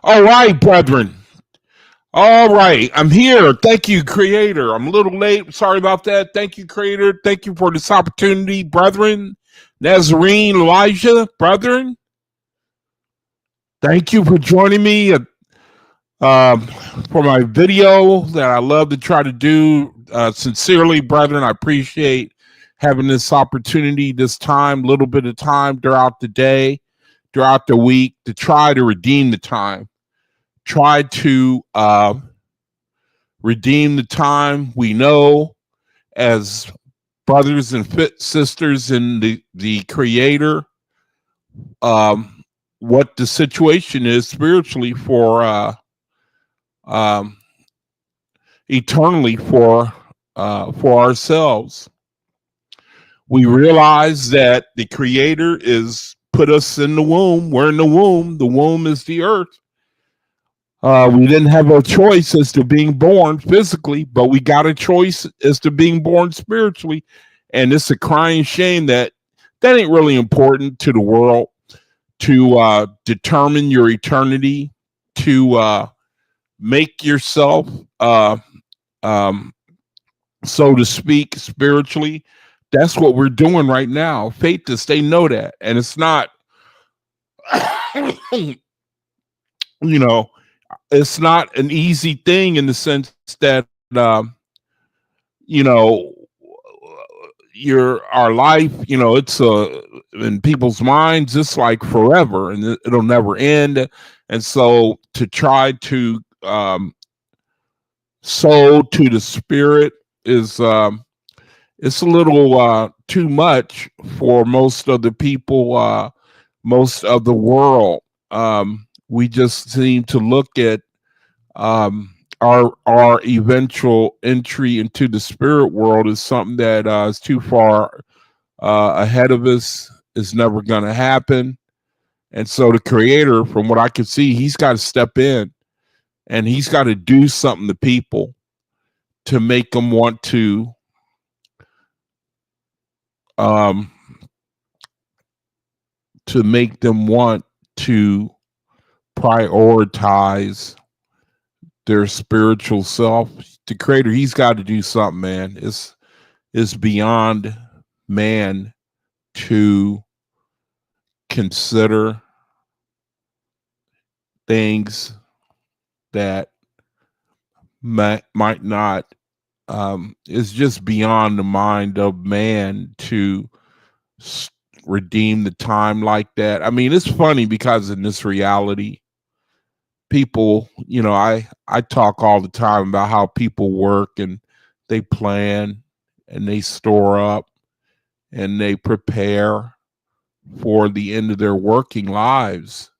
All right, brethren. All right, I'm here. Thank you, Creator. I'm a little late. Sorry about that. Thank you, Creator. Thank you for this opportunity, brethren. Nazarene, Elijah, brethren. Thank you for joining me for my video that I love to try to do. Sincerely, brethren, I appreciate having this opportunity, this time, little bit of time throughout the day, throughout the week, to try to redeem the time. Try to redeem the time. We know as brothers and sisters in the Creator what the situation is spiritually for eternally for ourselves. We realize that the Creator is put us in the womb. We're in the womb. The womb is the earth. We didn't have a choice as to being born physically, but we got a choice as to being born spiritually. And it's a crying shame that ain't really important to the world, to determine your eternity, to make yourself, so to speak, spiritually. That's what we're doing right now. Faithists, they know that. And it's not, it's not an easy thing in the sense that, our life, it's in people's minds, it's like forever and it'll never end. And so to try to sow to the spirit is it's a little too much for most of the people, most of the world. We just seem to look at our eventual entry into the spirit world as something that is too far ahead of us, is never going to happen. And so the creator, from what I can see, he's got to step in and he's got to do something to people to make them want um, to prioritize their spiritual self. The creator, he's got to do something, man. It's beyond man to consider things that might not, it's just beyond the mind of man to redeem the time like that. I mean, it's funny because in this reality, people, I talk all the time about how people work and they plan and they store up and they prepare for the end of their working lives,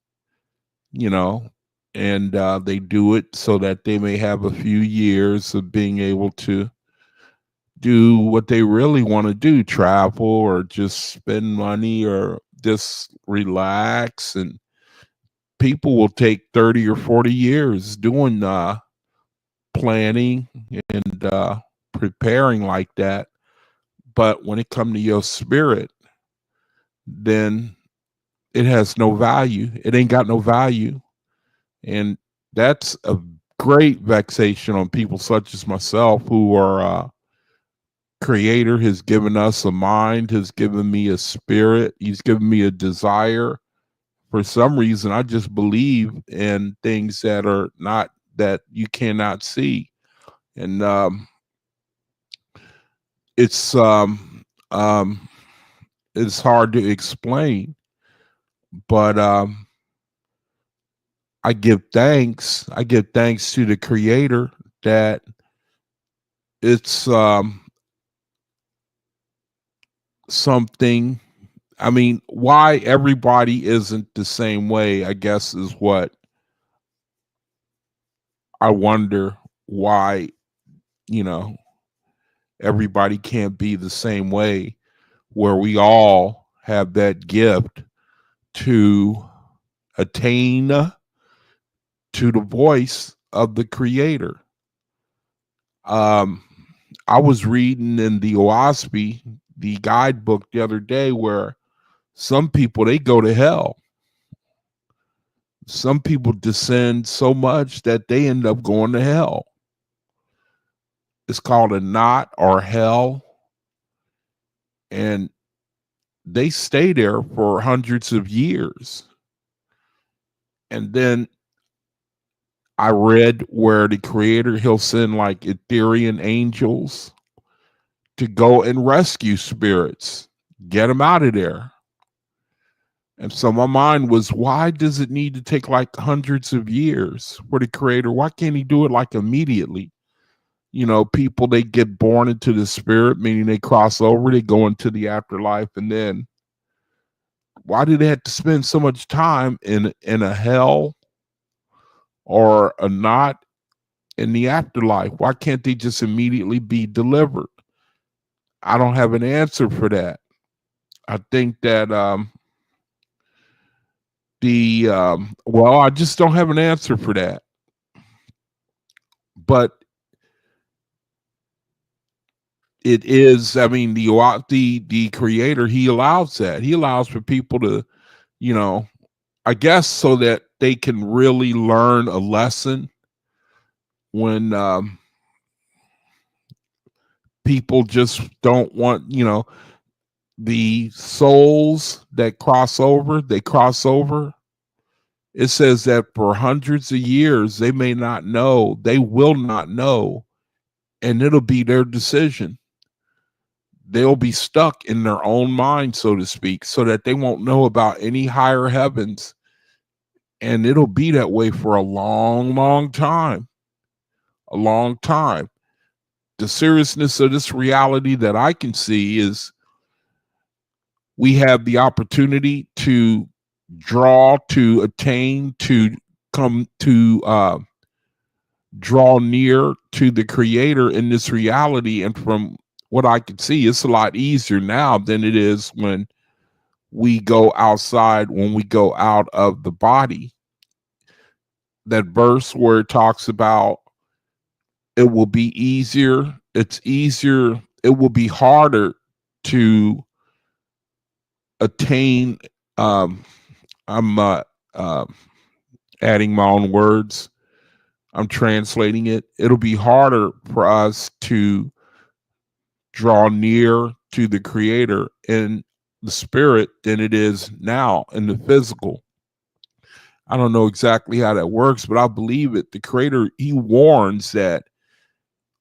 you know, and they do it so that they may have a few years of being able to do what they really want to do, travel or just spend money or just relax. And people will take 30 or 40 years doing planning and preparing like that. But when it comes to your spirit, then it has no value. It ain't got no value. And that's a great vexation on people such as myself who are creator has given us a mind, has given me a spirit, he's given me a desire. For some reason, I just believe in things that are not, that you cannot see. And it's it's hard to explain, but I give thanks. I give thanks to the creator that it's something. I mean, why everybody isn't the same way, I guess, is what I wonder. Why, everybody can't be the same way, where we all have that gift to attain to the voice of the creator. I was reading in the OAHSPE, the guidebook, the other day, where some people, they go to hell. Some people descend so much that they end up going to hell. It's called a knot or hell. And they stay there for hundreds of years. And then I read where the creator, he'll send like Ethereal angels to go and rescue spirits, get them out of there. And so my mind was, why does it need to take like hundreds of years for the creator? Why can't he do it like immediately? People, they get born into the spirit, meaning they cross over, they go into the afterlife. And then why do they have to spend so much time in a hell or a knot in the afterlife? Why can't they just immediately be delivered? I don't have an answer for that. I think that well, I just don't have an answer for that. But it is, I mean, the creator, he allows that. He allows for people to, I guess, so that they can really learn a lesson when people just don't want, the souls that cross over, they cross over. It says that for hundreds of years, they may not know, they will not know, and it'll be their decision. They'll be stuck in their own mind, so to speak, so that they won't know about any higher heavens. And it'll be that way for a long, long time. A long time. the seriousness of this reality that I can see is we have the opportunity to draw, to attain, to come to draw near to the creator in this reality. And from what I can see, it's a lot easier now than it is when we go outside, when we go out of the body. That verse where it talks about it will be easier, it's easier, it will be harder to attain. I'm adding my own words. I'm translating it. It'll be harder for us to draw near to the creator in the spirit than it is now in the physical. I don't know exactly how that works, but I believe it. The creator, he warns that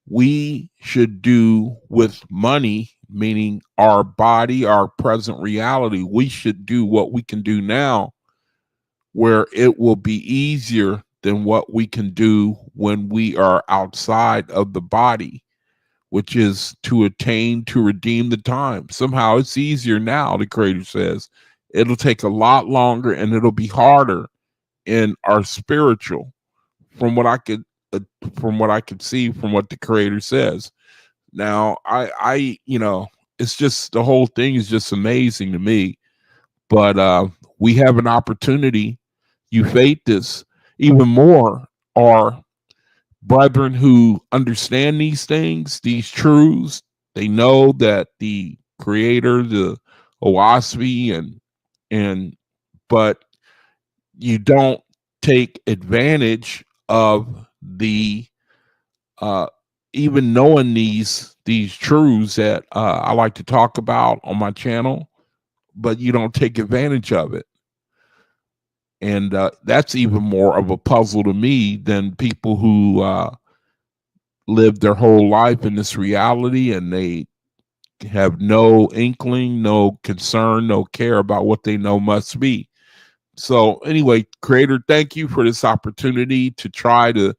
we should do with money, meaning our body, our present reality, we should do what we can do now, where it will be easier than what we can do when we are outside of the body, which is to attain, to redeem the time. Somehow it's easier now, the creator says. It'll take a lot longer and it'll be harder in our spiritual, from what I could see, from what the creator says. Now, I it's just, the whole thing is just amazing to me. But we have an opportunity. You faith this even more, are brethren who understand these things, these truths. They know that the creator, the OAHSPE, and but you don't take advantage of the even knowing these truths that I like to talk about on my channel, but you don't take advantage of it. And that's even more of a puzzle to me than people who live their whole life in this reality and they have no inkling, no concern, no care about what they know must be. So anyway, creator, thank you for this opportunity to try to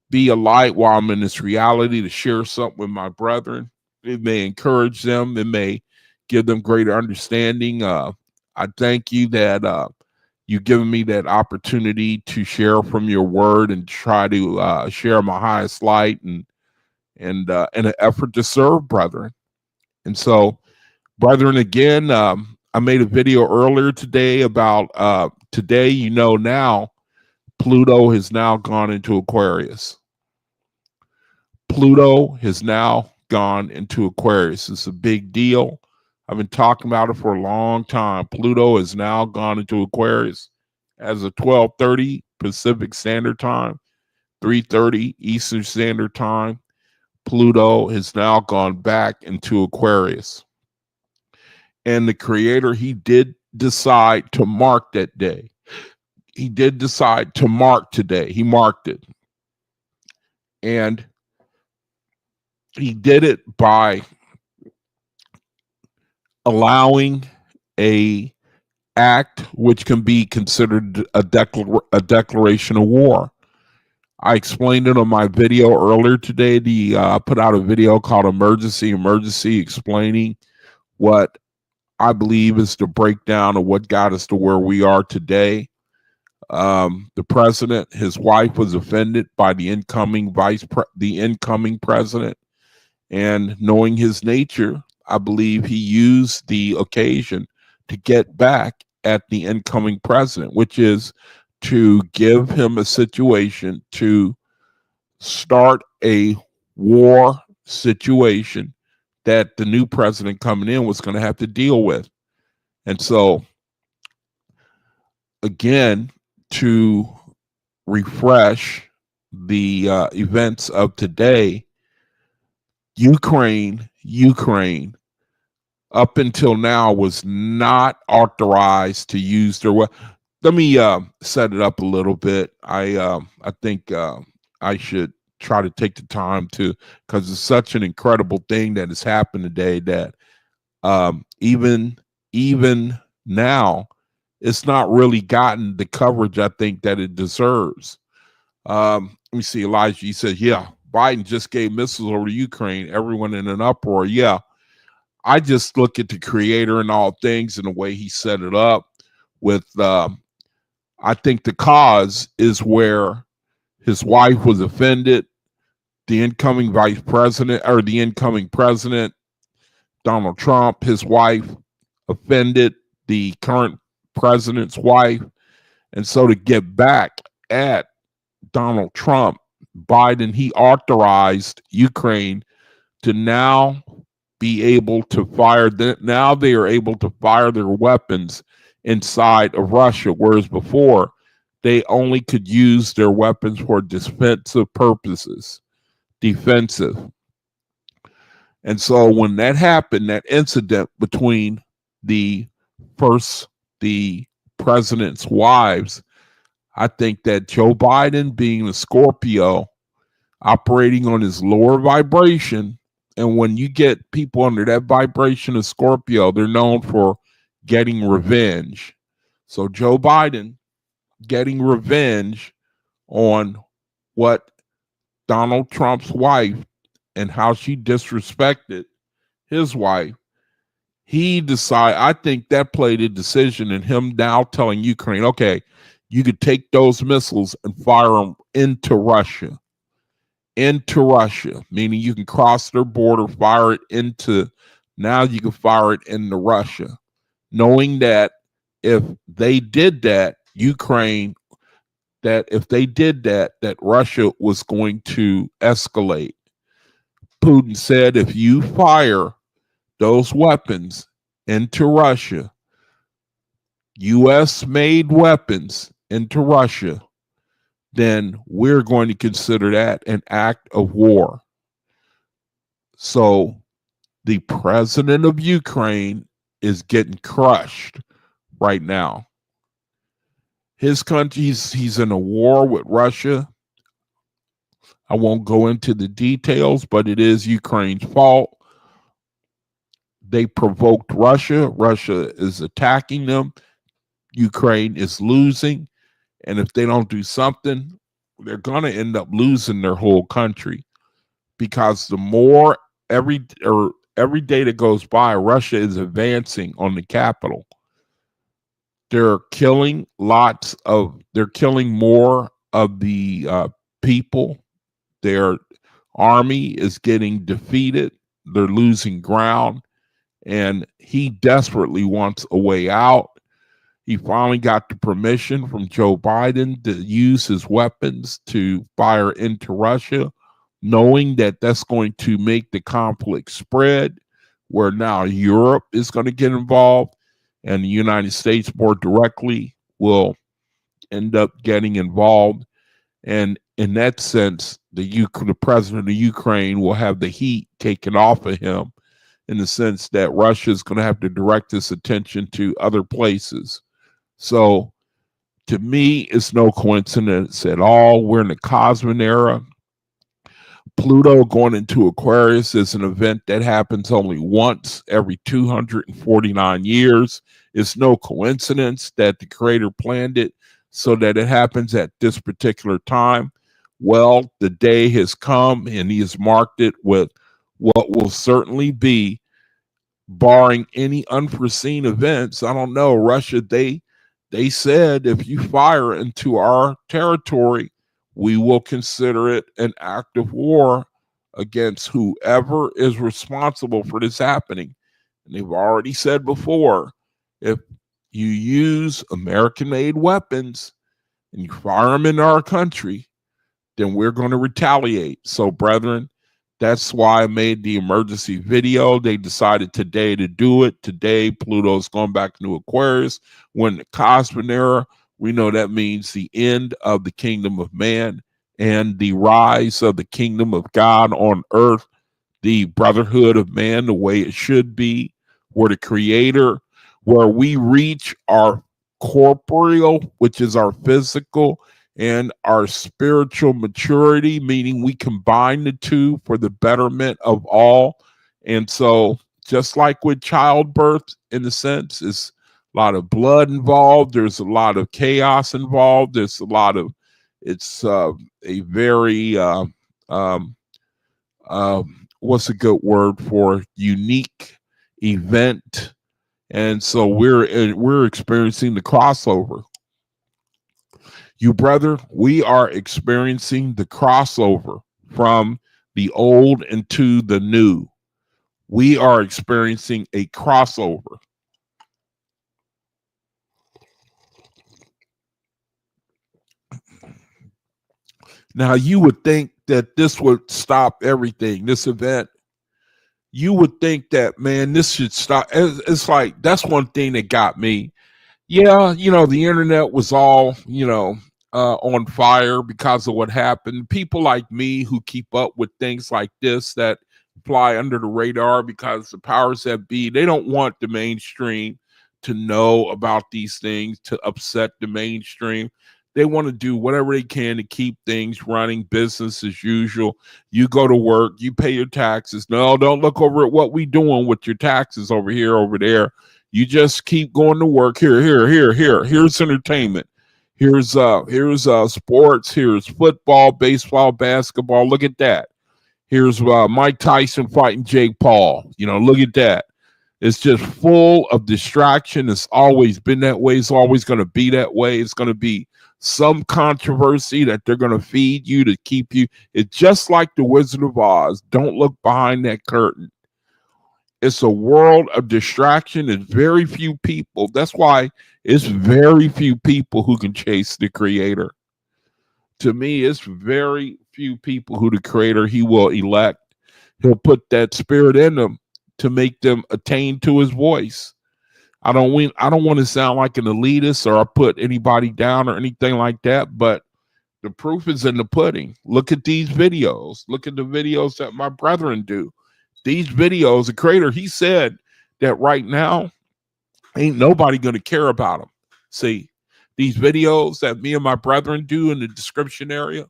be a light while I'm in this reality, to share something with my brethren. It may encourage them. It may give them greater understanding. I thank you that you've given me that opportunity to share from your word and try to share my highest light and in an effort to serve brethren. And so, brethren, again, I made a video earlier today about today, now Pluto has now gone into Aquarius. Pluto has now gone into Aquarius. It's a big deal. I've been talking about it for a long time. Pluto has now gone into Aquarius as of 12:30 Pacific Standard Time, 3:30 Eastern Standard Time. Pluto has now gone back into Aquarius. And the creator, he did decide to mark that day. He did decide to mark today. He marked it. And he did it by allowing a act which can be considered a declaration of war. I explained it on my video earlier today. I put out a video called Emergency, explaining what I believe is the breakdown of what got us to where we are today. The president, his wife was offended by the incoming president, and knowing his nature, I believe he used the occasion to get back at the incoming president, which is to give him a situation to start a war situation that the new president coming in was going to have to deal with. And so, again, to refresh the events of today, Ukraine, up until now was not authorized to use their weapons. Let me set it up a little bit. I think I should try to take the time to, because it's such an incredible thing that has happened today that even now, it's not really gotten the coverage I think that it deserves. Let me see, Elijah, he says, yeah, Biden just gave missiles over to Ukraine, everyone in an uproar. Yeah, I just look at the creator and all things and the way he set it up with, I think the cause is where his wife was offended. The incoming vice president, or the incoming president, Donald Trump, his wife offended the current president's wife. And so to get back at Donald Trump, Biden, he authorized Ukraine to now be able to fire. Now they are able to fire their weapons inside of Russia, whereas before they only could use their weapons for defensive purposes. Defensive. And so when that happened, that incident between the president's wives, I think that Joe Biden, being a Scorpio, operating on his lower vibration, and when you get people under that vibration of Scorpio, they're known for getting revenge. So Joe Biden getting revenge on what Donald Trump's wife and how she disrespected his wife, he decided, I think that played a decision in him now telling Ukraine, okay, you could take those missiles and fire them into Russia, meaning you can cross their border, fire it into, now you can fire it into Russia, knowing that if they did that, Ukraine, that if they did that, that Russia was going to escalate. Putin said, if you fire those weapons into Russia, U.S.-made weapons into Russia, then we're going to consider that an act of war. So the president of Ukraine is getting crushed right now. His country, he's in a war with Russia. I won't go into the details, but it is Ukraine's fault. They provoked Russia. Russia is attacking them. Ukraine is losing. And if they don't do something, they're going to end up losing their whole country. Because the more every day that goes by, Russia is advancing on the capital. They're killing more of the people. Their army is getting defeated. They're losing ground. And he desperately wants a way out. He finally got the permission from Joe Biden to use his weapons to fire into Russia, knowing that that's going to make the conflict spread, where now Europe is going to get involved and the United States more directly will end up getting involved. And in that sense, the president of Ukraine will have the heat taken off of him, in the sense that Russia is going to have to direct its attention to other places. So to me, it's no coincidence at all. We're in the Cosmic era. Pluto going into Aquarius is an event that happens only once every 249 years. It's no coincidence that the Creator planned it so that it happens at this particular time. Well, the day has come, and He has marked it with what will certainly be, barring any unforeseen events. I don't know, Russia, they said, if you fire into our territory, we will consider it an act of war against whoever is responsible for this happening. And they've already said before, if you use American-made weapons and you fire them in our country, then we're going to retaliate. So, brethren, that's why I made the emergency video. They decided today to do it. Today, Pluto's going back into Aquarius. When the Cosmic era, we know that means the end of the kingdom of man and the rise of the kingdom of God on earth, the brotherhood of man, the way it should be, where the Creator, where we reach our corporeal, which is our physical, and our spiritual maturity, meaning we combine the two for the betterment of all. And so just like with childbirth, in a sense, it's a lot of blood involved. There's a lot of chaos involved. There's a lot of, it's a very what's a good word for unique event? And so we're experiencing the crossover. You brother, we are experiencing the crossover from the old into the new. We are experiencing a crossover. Now, you would think that this would stop everything, this event. You would think that, man, this should stop. It's like, that's one thing that got me. Yeah, the internet was all, on fire because of what happened. People like me who keep up with things like this that fly under the radar because the powers that be, they don't want the mainstream to know about these things, to upset the mainstream. They want to do whatever they can to keep things running, business as usual. You go to work, you pay your taxes. No, don't look over at what we doing with your taxes over here, over there. You just keep going to work. Here's entertainment. Here's sports. Here's football, baseball, basketball. Look at that. Here's Mike Tyson fighting Jake Paul. Look at that. It's just full of distraction. It's always been that way. It's always going to be that way. It's going to be some controversy that they're going to feed you to keep you. It's just like the Wizard of Oz. Don't look behind that curtain. It's a world of distraction. It's very few people. That's why it's very few people who can chase the creator. To me, it's very few people who the creator he will elect. He'll put that spirit in them to make them attain to his voice. I don't want to sound like an elitist or I put anybody down or anything like that, but the proof is in the pudding. Look at these videos. Look at the videos that my brethren do. These videos, the creator, he said that right now ain't nobody going to care about them. See, these videos that me and my brethren do in the description area,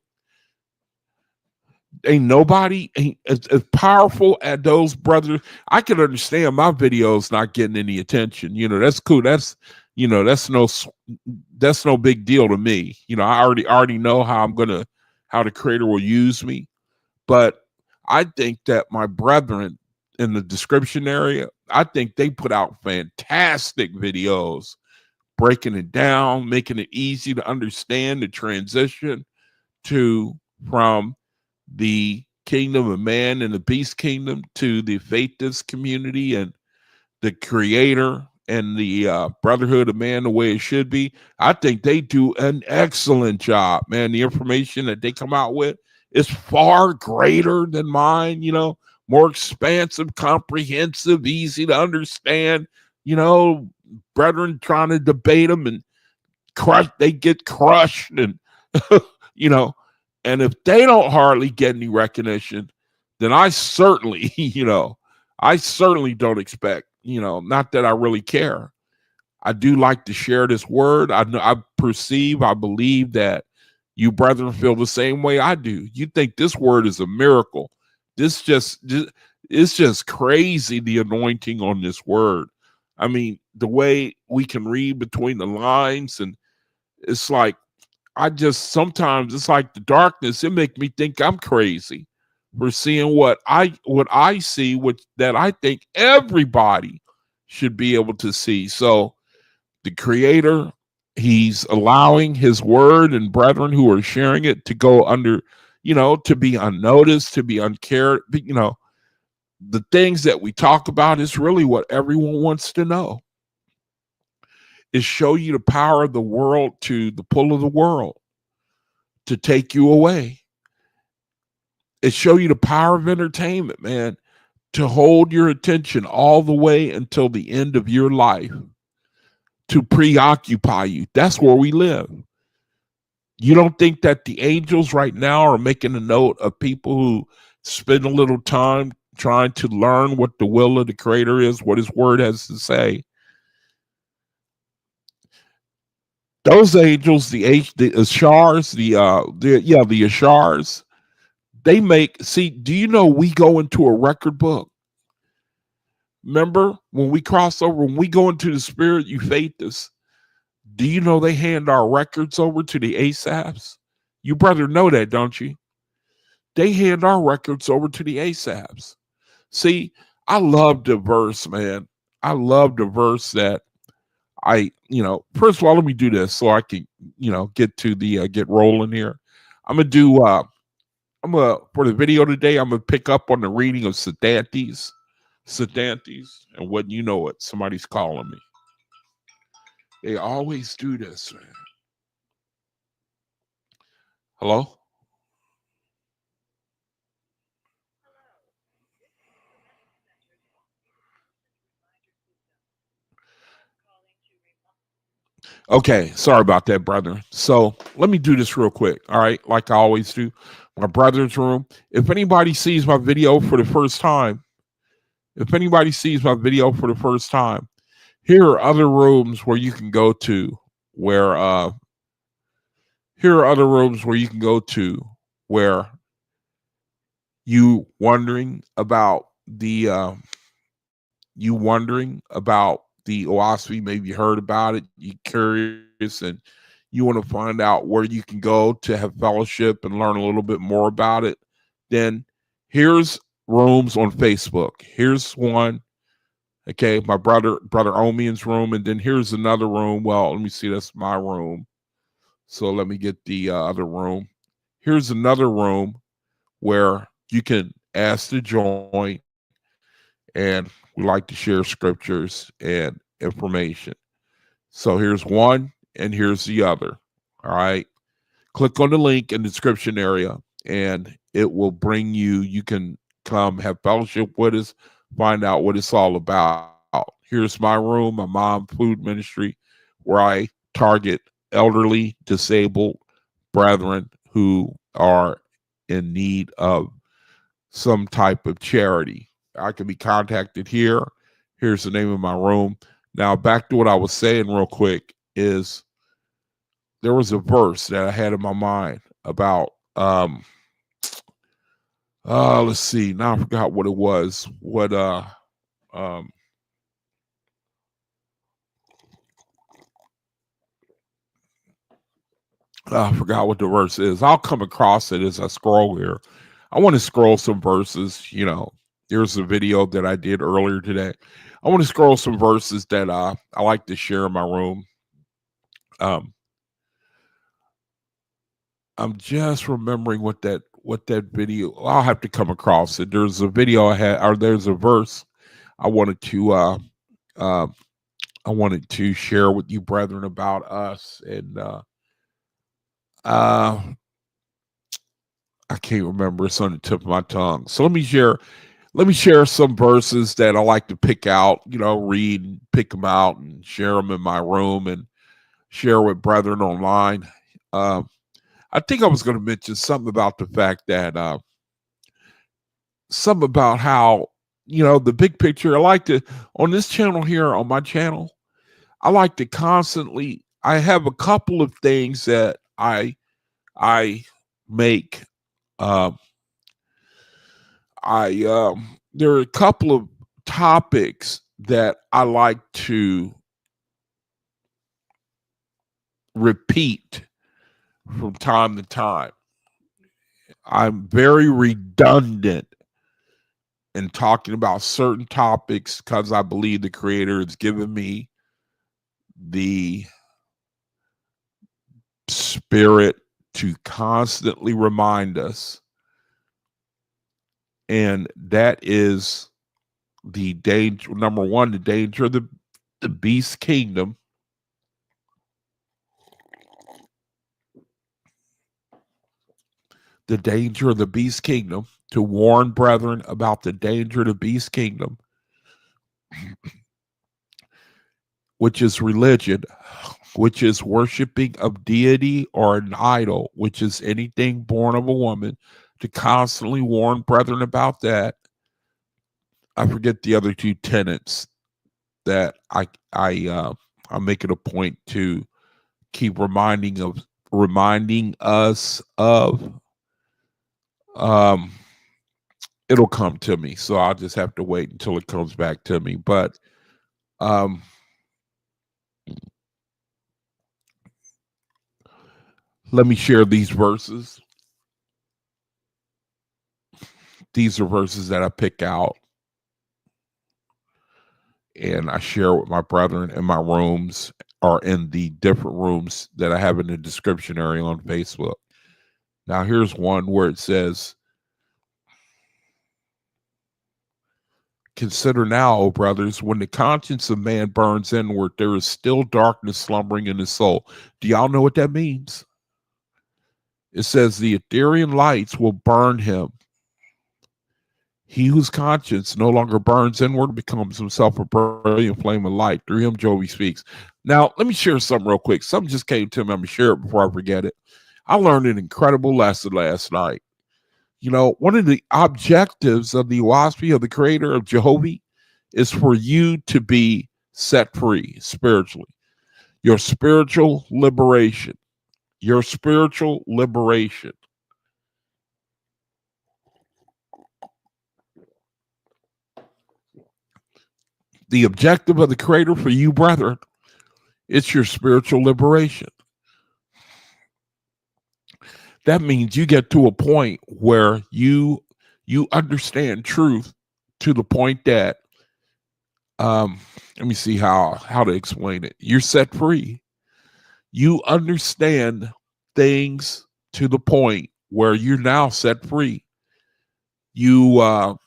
ain't nobody ain't as powerful as those brothers. I can understand my videos not getting any attention. That's cool. That's that's no big deal to me. I already know how the creator will use me. But I think that my brethren in the description area, I think they put out fantastic videos, breaking it down, making it easy to understand the transition from the kingdom of man and the beast kingdom to the faithless community and the creator and the brotherhood of man the way it should be. I think they do an excellent job, man. The information that they come out with is far greater than mine, more expansive, comprehensive, easy to understand. Brethren trying to debate them and they get crushed and, and if they don't hardly get any recognition, then I certainly, I certainly don't expect, not that I really care. I do like to share this word. I believe that you brethren feel the same way I do. You think this word is a miracle. It's just crazy, the anointing on this word. I mean, the way we can read between the lines, and it's like, sometimes it's like the darkness, it makes me think I'm crazy for seeing what I see, that I think everybody should be able to see. So the creator, he's allowing his word and brethren who are sharing it to go under, to be unnoticed, to be uncared. The things that we talk about is really what everyone wants to know. Is show you the power of the world, to the pull of the world to take you away. It show you the power of entertainment, man, to hold your attention all the way until the end of your life, to preoccupy you. That's where we live. You don't think that the angels right now are making a note of people who spend a little time trying to learn what the will of the creator is, what his word has to say? Those angels, the Ashars, the Ashars, they do you know we go into a record book? Remember when we cross over, when we go into the spirit, you faith us. Do you know they hand our records over to the ASAPs? You brother know that, don't you? they hand our records over to the ASAPs. See, I love the verse, man. I love the verse that first of all, let me do this so I can, get to the get rolling here. I'm gonna do for the video today, I'm gonna pick up on the reading of SETHANTES. SETHANTES, and when you know it, somebody's calling me. They always do this, man. Hello? Okay, sorry about that, brother. So let me do this real quick. All right, like I always do. My brother's room. If anybody sees my video for the first time, here are other rooms where you can go to where here are other rooms where you can go to where you wondering about the OAHSPE, maybe you heard about it, you curious and you want to find out where you can go to have fellowship and learn a little bit more about it, then here's rooms on Facebook. Here's one. Okay, my brother Omian's room, and then here's another room. Well, let me see, that's my room. So let me get the other room. Here's another room where you can ask to join, and we like to share scriptures and information. So here's one, and here's the other. All right. Click on the link in the description area, and it will bring you. You can come have fellowship with us, find out what it's all about. Here's my room, my mom food ministry, where I target elderly, disabled brethren who are in need of some type of charity. I can be contacted here. Here's the name of my room. Now, back to what I was saying real quick is there was a verse that I had in my mind about let's see, now I forgot what it was. Um I forgot what the verse is. I'll come across it as I scroll here. I want to scroll some verses, There's a video that I did earlier today. I want to scroll some verses that I like to share in my room. I'm just remembering what that video. I'll have to come across it. There's a video I had, or there's a verse I wanted to share with you, brethren, about us, and I can't remember. It's on the tip of my tongue. So let me share some verses that I like to pick out, read and pick them out and share them in my room and share with brethren online. I think I was going to mention something about the fact that something about how, the big picture. I like to, on this channel here, on my channel, I like to constantly, I have a couple of things that I make. There are a couple of topics that I like to repeat from time to time. I'm very redundant in talking about certain topics because I believe the Creator has given me the spirit to constantly remind us. And that is the danger. Number one, the danger of the beast kingdom. The danger of the beast kingdom, to warn brethren about the danger of the beast kingdom, which is religion, which is worshiping of deity or an idol, which is anything born of a woman, to constantly warn brethren about that. I forget the other two tenets that I'm making a point to keep reminding us of. It'll come to me, so I'll just have to wait until it comes back to me. But let me share these verses. these are verses that I pick out and I share with my brethren in my rooms or in the different rooms that I have in the description area on Facebook. Now, here's one where it says, "Consider now, O brothers, when the conscience of man burns inward, there is still darkness slumbering in his soul." Do y'all know what that means? It says the ethereal lights will burn him. He whose conscience no longer burns inward becomes himself a brilliant flame of light. Through him, Joey speaks. Now, let me share something real quick. Something just came to me. I'm going to share it before I forget it. I learned an incredible lesson last night. You know, one of the objectives of the OAHSPE, of the creator of Jehovah, is for you to be set free spiritually. Your spiritual liberation. Your spiritual liberation. The objective of the creator for you, brethren, it's your spiritual liberation. That means you get to a point where you understand truth to the point that, let me see how to explain it. You're set free. You understand things to the point where you're now set free. You,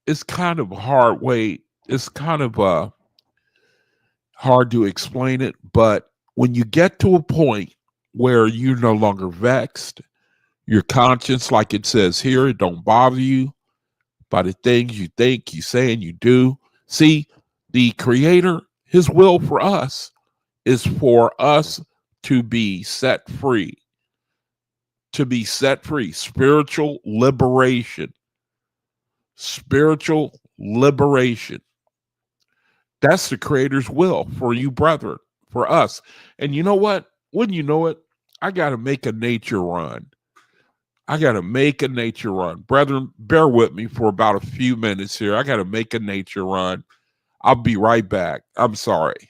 it's kind of a hard way. It's kind of hard to explain it, but when you get to a point where you're no longer vexed, your conscience, like it says here, it don't bother you by the things you think, you say, and you do. See, the creator, his will for us is for us to be set free. To be set free. Spiritual liberation. Spiritual liberation. That's the creator's will for you, brethren, for us. And you know what? Wouldn't you know it? I got to make a nature run. I got to make a nature run. Brethren, bear with me for about a few minutes here. I got to make a nature run. I'll be right back. I'm sorry.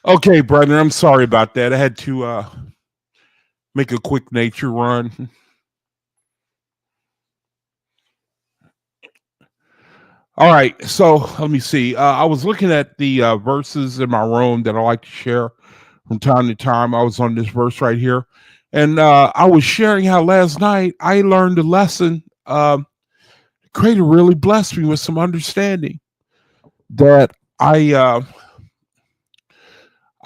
Okay, brother, I'm sorry about that. I had to make a quick nature run. All right, so let me see. I was looking at the verses in my room that I like to share from time to time. I was on this verse right here, and I was sharing how last night I learned a lesson. Creator really blessed me with some understanding that I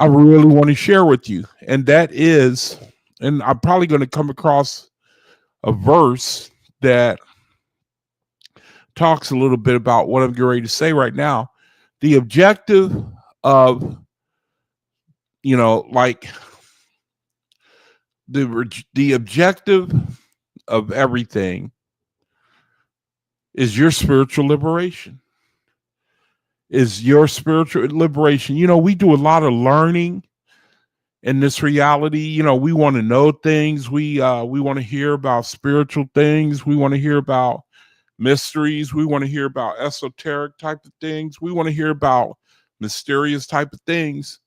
really want to share with you, and that is, and I'm probably going to come across a verse that talks a little bit about what I'm getting ready to say right now. The objective of, like the objective of everything is your spiritual liberation. Is your spiritual liberation. We do a lot of learning in this reality. We want to know things. We want to hear about spiritual things. We want to hear about mysteries. We want to hear about esoteric type of things. We want to hear about mysterious type of things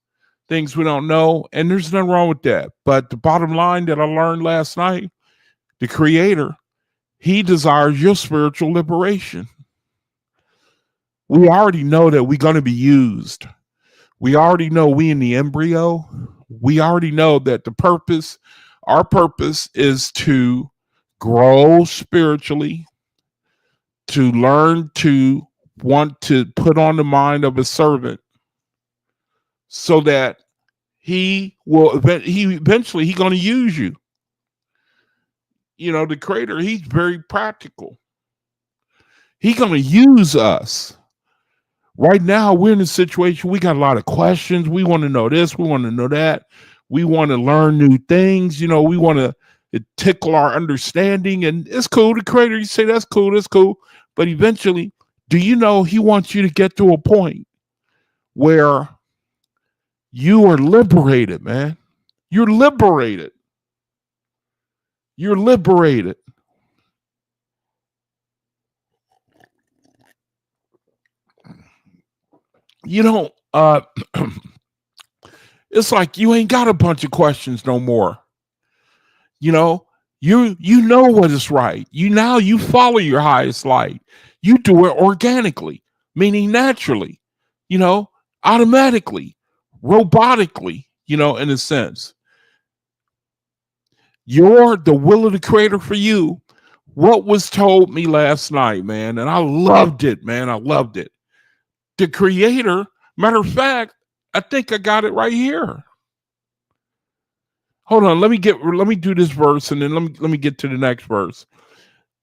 we don't know. And there's nothing wrong with that. But the bottom line that I learned last night, the Creator, He desires your spiritual liberation. We already know that we're going to be used. We already know we in the embryo. We already know that our purpose is to grow spiritually, to learn to want to put on the mind of a servant so that he eventually he's going to use you. The Creator, He's very practical. He's going to use us. Right now, we're in a situation, we got a lot of questions. We want to know this, we want to know that. We want to learn new things. We want to tickle our understanding, and it's cool. The Creator, you say that's cool. But eventually, do you know He wants you to get to a point where you are liberated, man. You're liberated. You're liberated. It's like you ain't got a bunch of questions no more. You know what is right. You follow your highest light. You do it organically, meaning naturally, you know, automatically, robotically, in a sense. You're the will of the Creator for you. What was told me last night, man, and I loved it, man. I loved it. The Creator, matter of fact, I think I got it right here. Hold on, let me do this verse, and then let me get to the next verse.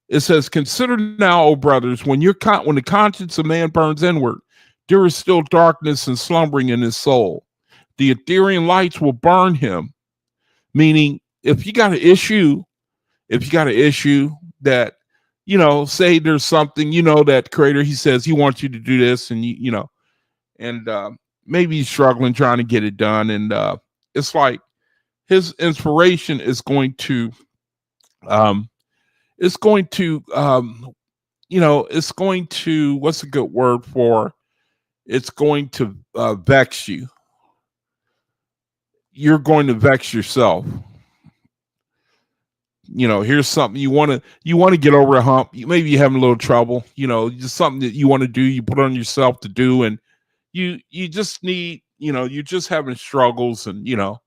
It says, "Consider now, O brothers, when the conscience of man burns inward, there is still darkness and slumbering in his soul. The ethereal lights will burn him." Meaning, if you got an issue that, say there's something, that Creator, He says He wants you to do this, and and maybe you're struggling trying to get it done, and it's like His inspiration is going to it's going to it's going to, what's a good word for, it's going to vex you. You're going to vex yourself. Here's something you want to get over a hump. Maybe you're having a little trouble, just something that you want to do, you put on yourself to do, and you just need, you're just having struggles, and your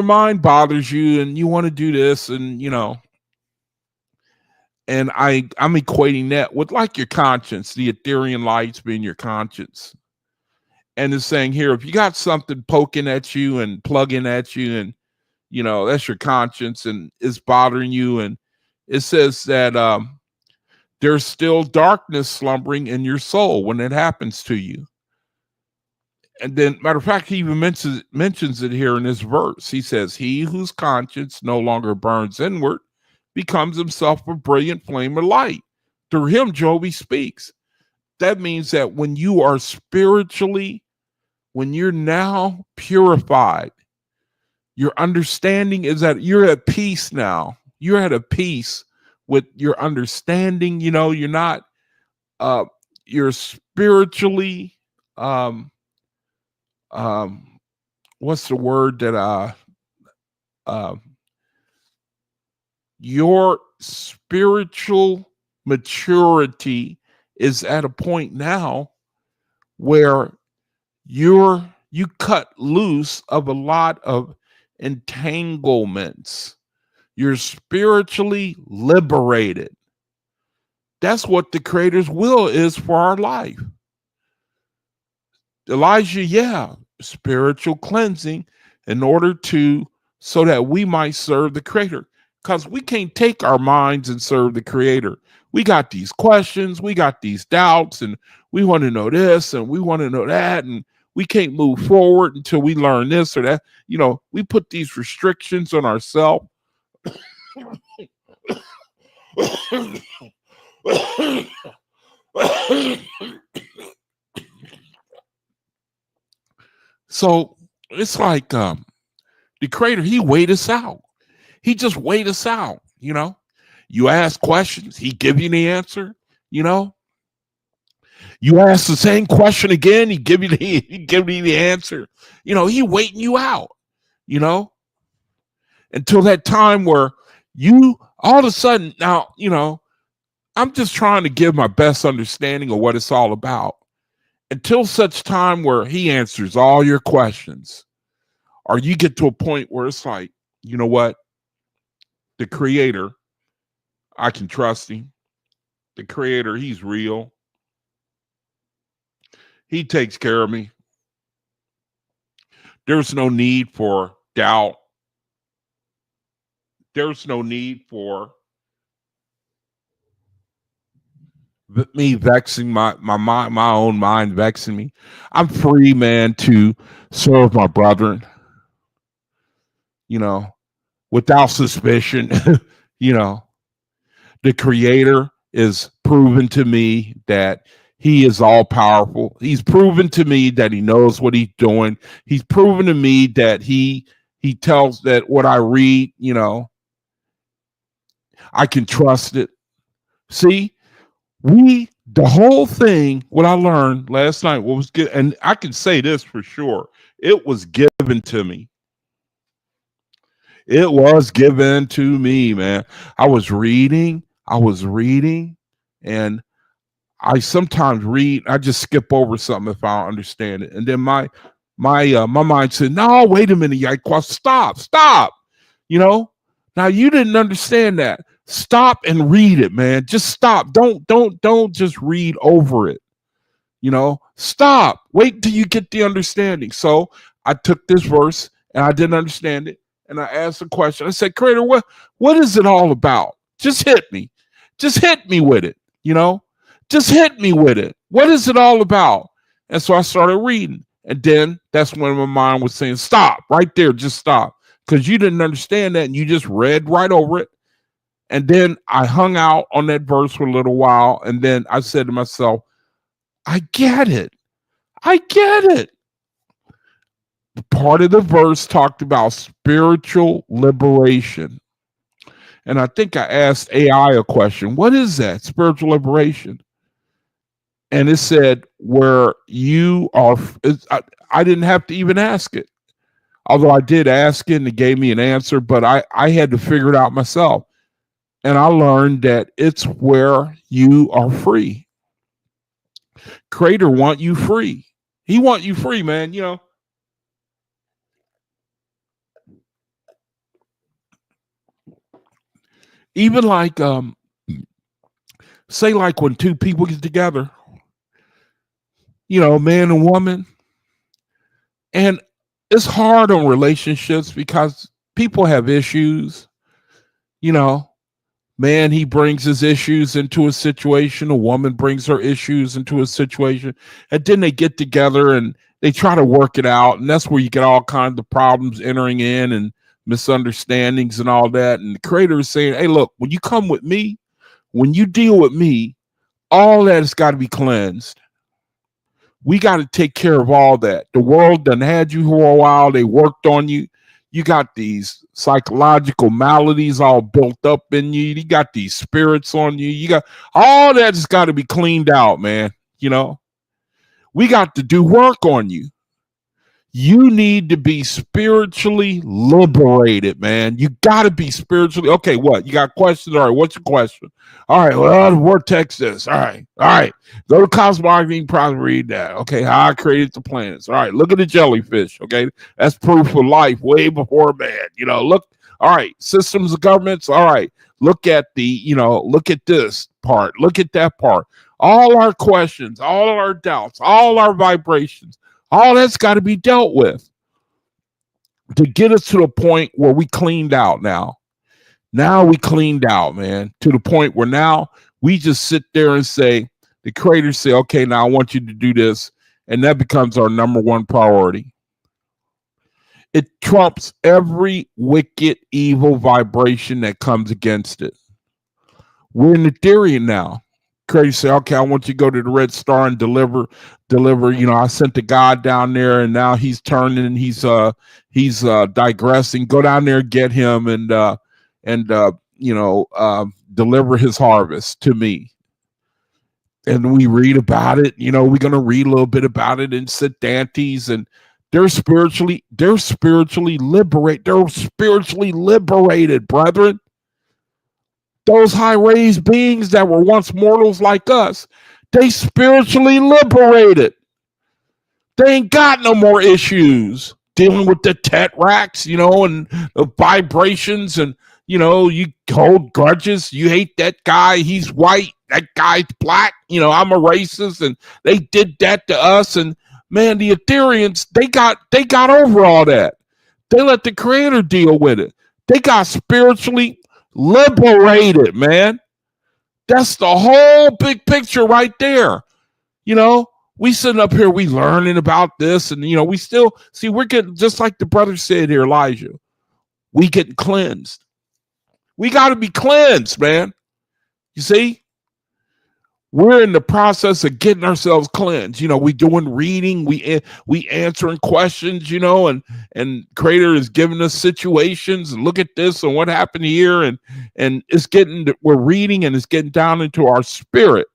mind bothers you, and you want to do this, and and I'm equating that with like your conscience, the ethereal lights being your conscience. And it's saying here, if you got something poking at you and plugging at you, and that's your conscience, and it's bothering you, and it says that there's still darkness slumbering in your soul when it happens to you. And then, matter of fact, he even mentions it here in this verse. He says, "He whose conscience no longer burns inward becomes himself a brilliant flame of light. Through him, Joby speaks." That means that when you are when you're now purified, your understanding is that you're at peace now. You're at a peace with your understanding. You're not, you're spiritually what's the word that uh, your spiritual maturity is at a point now where you cut loose of a lot of entanglements. You're spiritually liberated. That's what the Creator's will is for our life. Elijah, yeah, spiritual cleansing in order to so that we might serve the Creator. Because we can't take our minds and serve the Creator. We got these questions, we got these doubts, and we want to know this and we want to know that, and we can't move forward until we learn this or that. You know, we put these restrictions on ourselves. So it's like the Creator, he wait us out. He just wait us out, you know. You ask questions, he give you the answer, you know. You ask the same question again, he give you the answer. You know, he waiting you out, you know, until that time where you all of a sudden now, you know, I'm just trying to give my best understanding of what it's all about. Until such time where he answers all your questions, or you get to a point where it's like, you know what? The Creator, I can trust him. The Creator, he's real. He takes care of me. There's no need for doubt. There's no need for me vexing my own mind vexing me. I'm free, man, to serve my brethren, you know, without suspicion. You know, the Creator is proven to me that he is all powerful. He's proven to me that he knows what he's doing. He's proven to me that he tells that what I read, you know, I can trust it. See, the whole thing, what I learned last night, what was good, and I can say this for sure, it was given to me. It was given to me, man. I was reading, and I sometimes read, I just skip over something if I don't understand it. And then my mind said, no, wait a minute, Yaquas, stop. You know, now you didn't understand that. Stop and read it, man. Just stop. Don't just read over it. You know, stop. Wait till you get the understanding. So I took this verse and I didn't understand it. And I asked a question. I said, Creator, what is it all about? Just hit me. Just hit me with it. You know, just hit me with it. What is it all about? And so I started reading. And then that's when my mind was saying, stop right there. Just stop. Because you didn't understand that and you just read right over it. And then I hung out on that verse for a little while. And then I said to myself, I get it. I get it. Part of the verse talked about spiritual liberation. And I think I asked AI a question. What is that? Spiritual liberation. And it said where you are. I didn't have to even ask it. Although I did ask it and it gave me an answer, but I had to figure it out myself. And I learned that it's where you are free. Creator want you free. He want you free, man. You know, even like say like when two people get together, you know, man and woman, and it's hard on relationships because people have issues. You know, man, he brings his issues into a situation, a woman brings her issues into a situation, and then they get together and they try to work it out, and that's where you get all kinds of problems entering in and misunderstandings and all that. And the Creator is saying, hey, look, when you come with me, when you deal with me, all that has got to be cleansed. We got to take care of all that. The world done had you for a while. They worked on you. You got these psychological maladies all built up in you. You got these spirits on you. You got all that's got to be cleaned out, man. You know, we got to do work on you. You need to be spiritually liberated, man. You got to be spiritually. Okay, what? You got questions? All right, what's your question? All right, well, the vortex is. All right. Go to Cosmology Project, read that. Okay, how I created the planets. All right, look at the jellyfish. Okay, that's proof of life way before man. Look. All right, systems of governments. All right, look at look at this part. Look at that part. All our questions, all our doubts, all our vibrations. All that's got to be dealt with to get us to the point where we cleaned out now. Now we cleaned out, man, to the point where now we just sit there and say, the creators say, okay, now I want you to do this. And that becomes our number one priority. It trumps every wicked, evil vibration that comes against it. We're in Ethereum now. Creators say, okay, I want you to go to the Red Star and deliver. I sent the God down there, and now he's turning. He's digressing. Go down there, get him, and deliver his harvest to me. And we read about it. We're going to read a little bit about it in SETHANTES, and they're spiritually liberated. They're spiritually liberated, brethren. Those high-raised beings that were once mortals like us, they spiritually liberated. They ain't got no more issues dealing with the tetracts, and the vibrations, and, you hold grudges. You hate that guy. He's white. That guy's black. I'm a racist, and they did that to us. And, man, the Ethereans, they got over all that. They let the creator deal with it. They got spiritually liberated, man. That's the whole big picture right there. We sitting up here, we learning about this, and we still see we're getting, just like the brother said here, Elijah, we getting cleansed. We got to be cleansed, man. You see, we're in the process of getting ourselves cleansed. We doing reading, we answering questions, and creator is giving us situations, and look at this and what happened here, and it's we're reading, and it's getting down into our spirit.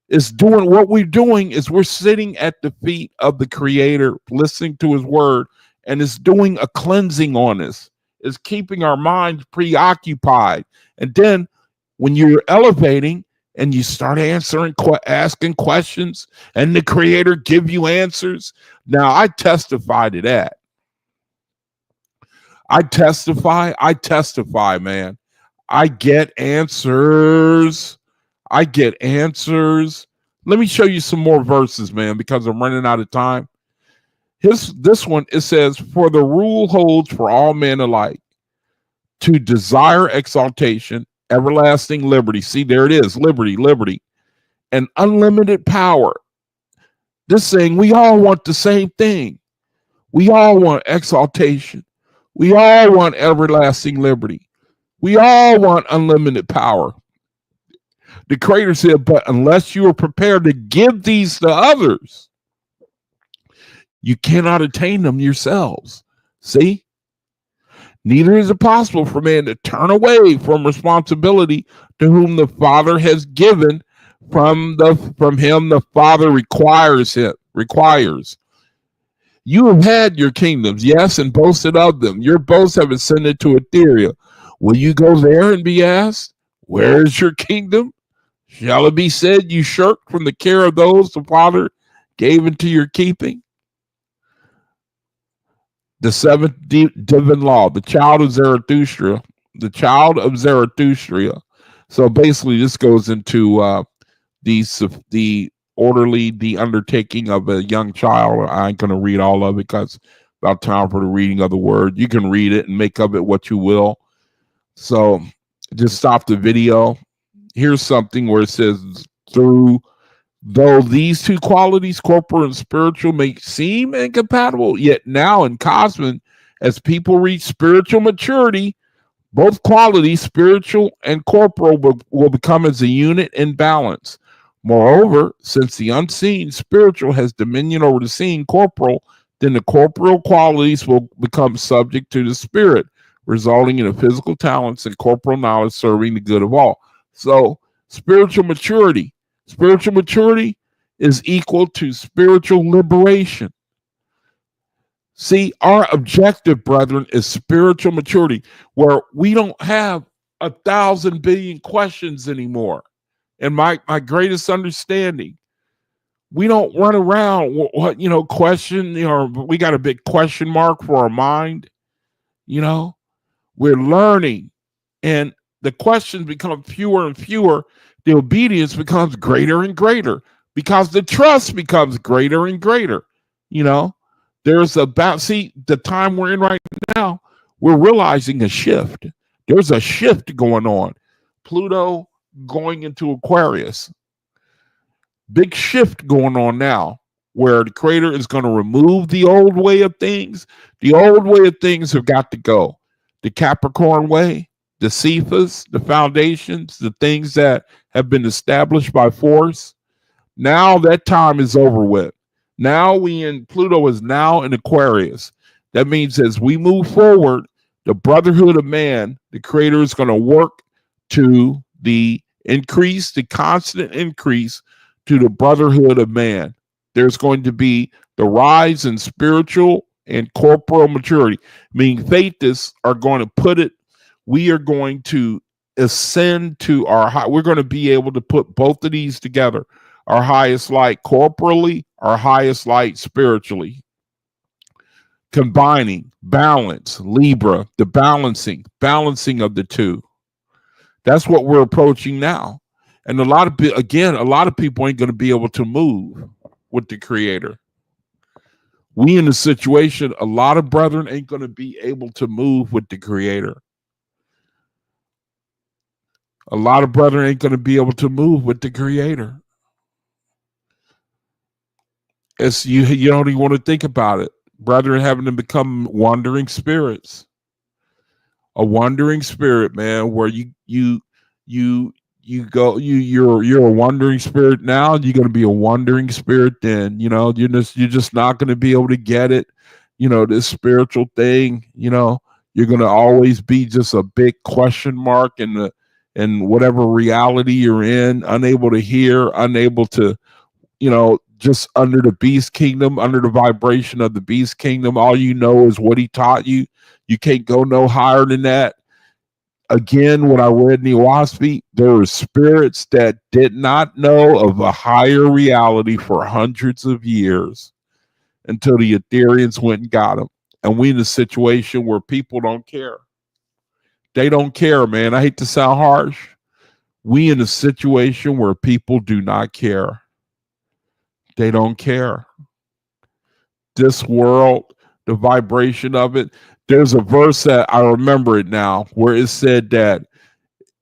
It's doing what we're doing is we're sitting at the feet of the creator, listening to his word, and it's doing a cleansing on us. It's keeping our minds preoccupied. And then when you're elevating and you start asking questions, and the creator give you answers. Now, I testify to that. I testify, man. I get answers. Let me show you some more verses, man, because I'm running out of time. This one, it says, for the rule holds for all men alike, to desire exaltation, everlasting liberty. See, there it is, liberty, and unlimited power. This saying, we all want the same thing. We all want exaltation. We all want everlasting liberty. We all want unlimited power. The creator said, but unless you are prepared to give these to others, you cannot attain them yourselves. See? Neither is it possible for man to turn away from responsibility to whom the Father has given. From him the Father requires. You have had your kingdoms, yes, and boasted of them. Your boasts have ascended to Ethereum. Will you go there and be asked, where is your kingdom? Shall it be said you shirked from the care of those the Father gave into your keeping? The seventh divine law, the child of Zarathustra. So basically, this goes into the undertaking of a young child. I ain't going to read all of it because it's about time for the reading of the word. You can read it and make of it what you will. So just stop the video. Here's something where it says, though these two qualities, corporal and spiritual, may seem incompatible, yet now in Cosmos, as people reach spiritual maturity, both qualities, spiritual and corporal, will become as a unit in balance. Moreover, since the unseen spiritual has dominion over the seen corporal, then the corporeal qualities will become subject to the spirit, resulting in the physical talents and corporal knowledge serving the good of all. So spiritual maturity is equal to spiritual liberation. See, our objective, brethren, is spiritual maturity, where we don't have 1,000 billion questions anymore. And my greatest understanding, we don't run around what question, we got a big question mark for our mind. We're learning, and the questions become fewer and fewer. The obedience becomes greater and greater because the trust becomes greater and greater. There's the time we're in right now, we're realizing a shift. There's a shift going on. Pluto going into Aquarius. Big shift going on now, where the Creator is going to remove the old way of things. The old way of things have got to go. The Capricorn way, the Cephas, the foundations, the things that have been established by force. Now that time is over with. Now Pluto is now in Aquarius. That means as we move forward, the brotherhood of man, the Creator is going to work to the constant increase to the brotherhood of man. There's going to be the rise in spiritual and corporal maturity, meaning faithists are going to put it, we are going to ascend to our high. We're going to be able to put both of these together. Our highest light corporally, our highest light spiritually. Combining, balance, Libra, the balancing of the two. That's what we're approaching now. And a lot of people ain't going to be able to move with the Creator. We in a situation, a lot of brethren ain't going to be able to move with the Creator. A lot of brethren ain't going to be able to move with the Creator. It's you don't even want to think about it. Brethren having to become wandering spirits. A wandering spirit, man, where you're a wandering spirit now, you're going to be a wandering spirit then. You're just not going to be able to get it. This spiritual thing, you're going to always be just a big question mark in whatever reality you're in, unable to hear, unable to, just under the beast kingdom, under the vibration of the beast kingdom. All you know is what he taught you. You can't go no higher than that. Again, when I read in the OAHSPE, there were spirits that did not know of a higher reality for hundreds of years until the Ethereans went and got them. And we in a situation where people don't care. They don't care, man. I hate to sound harsh. We in a situation where people do not care. They don't care. This world, the vibration of it. There's a verse that I remember it now where it said that,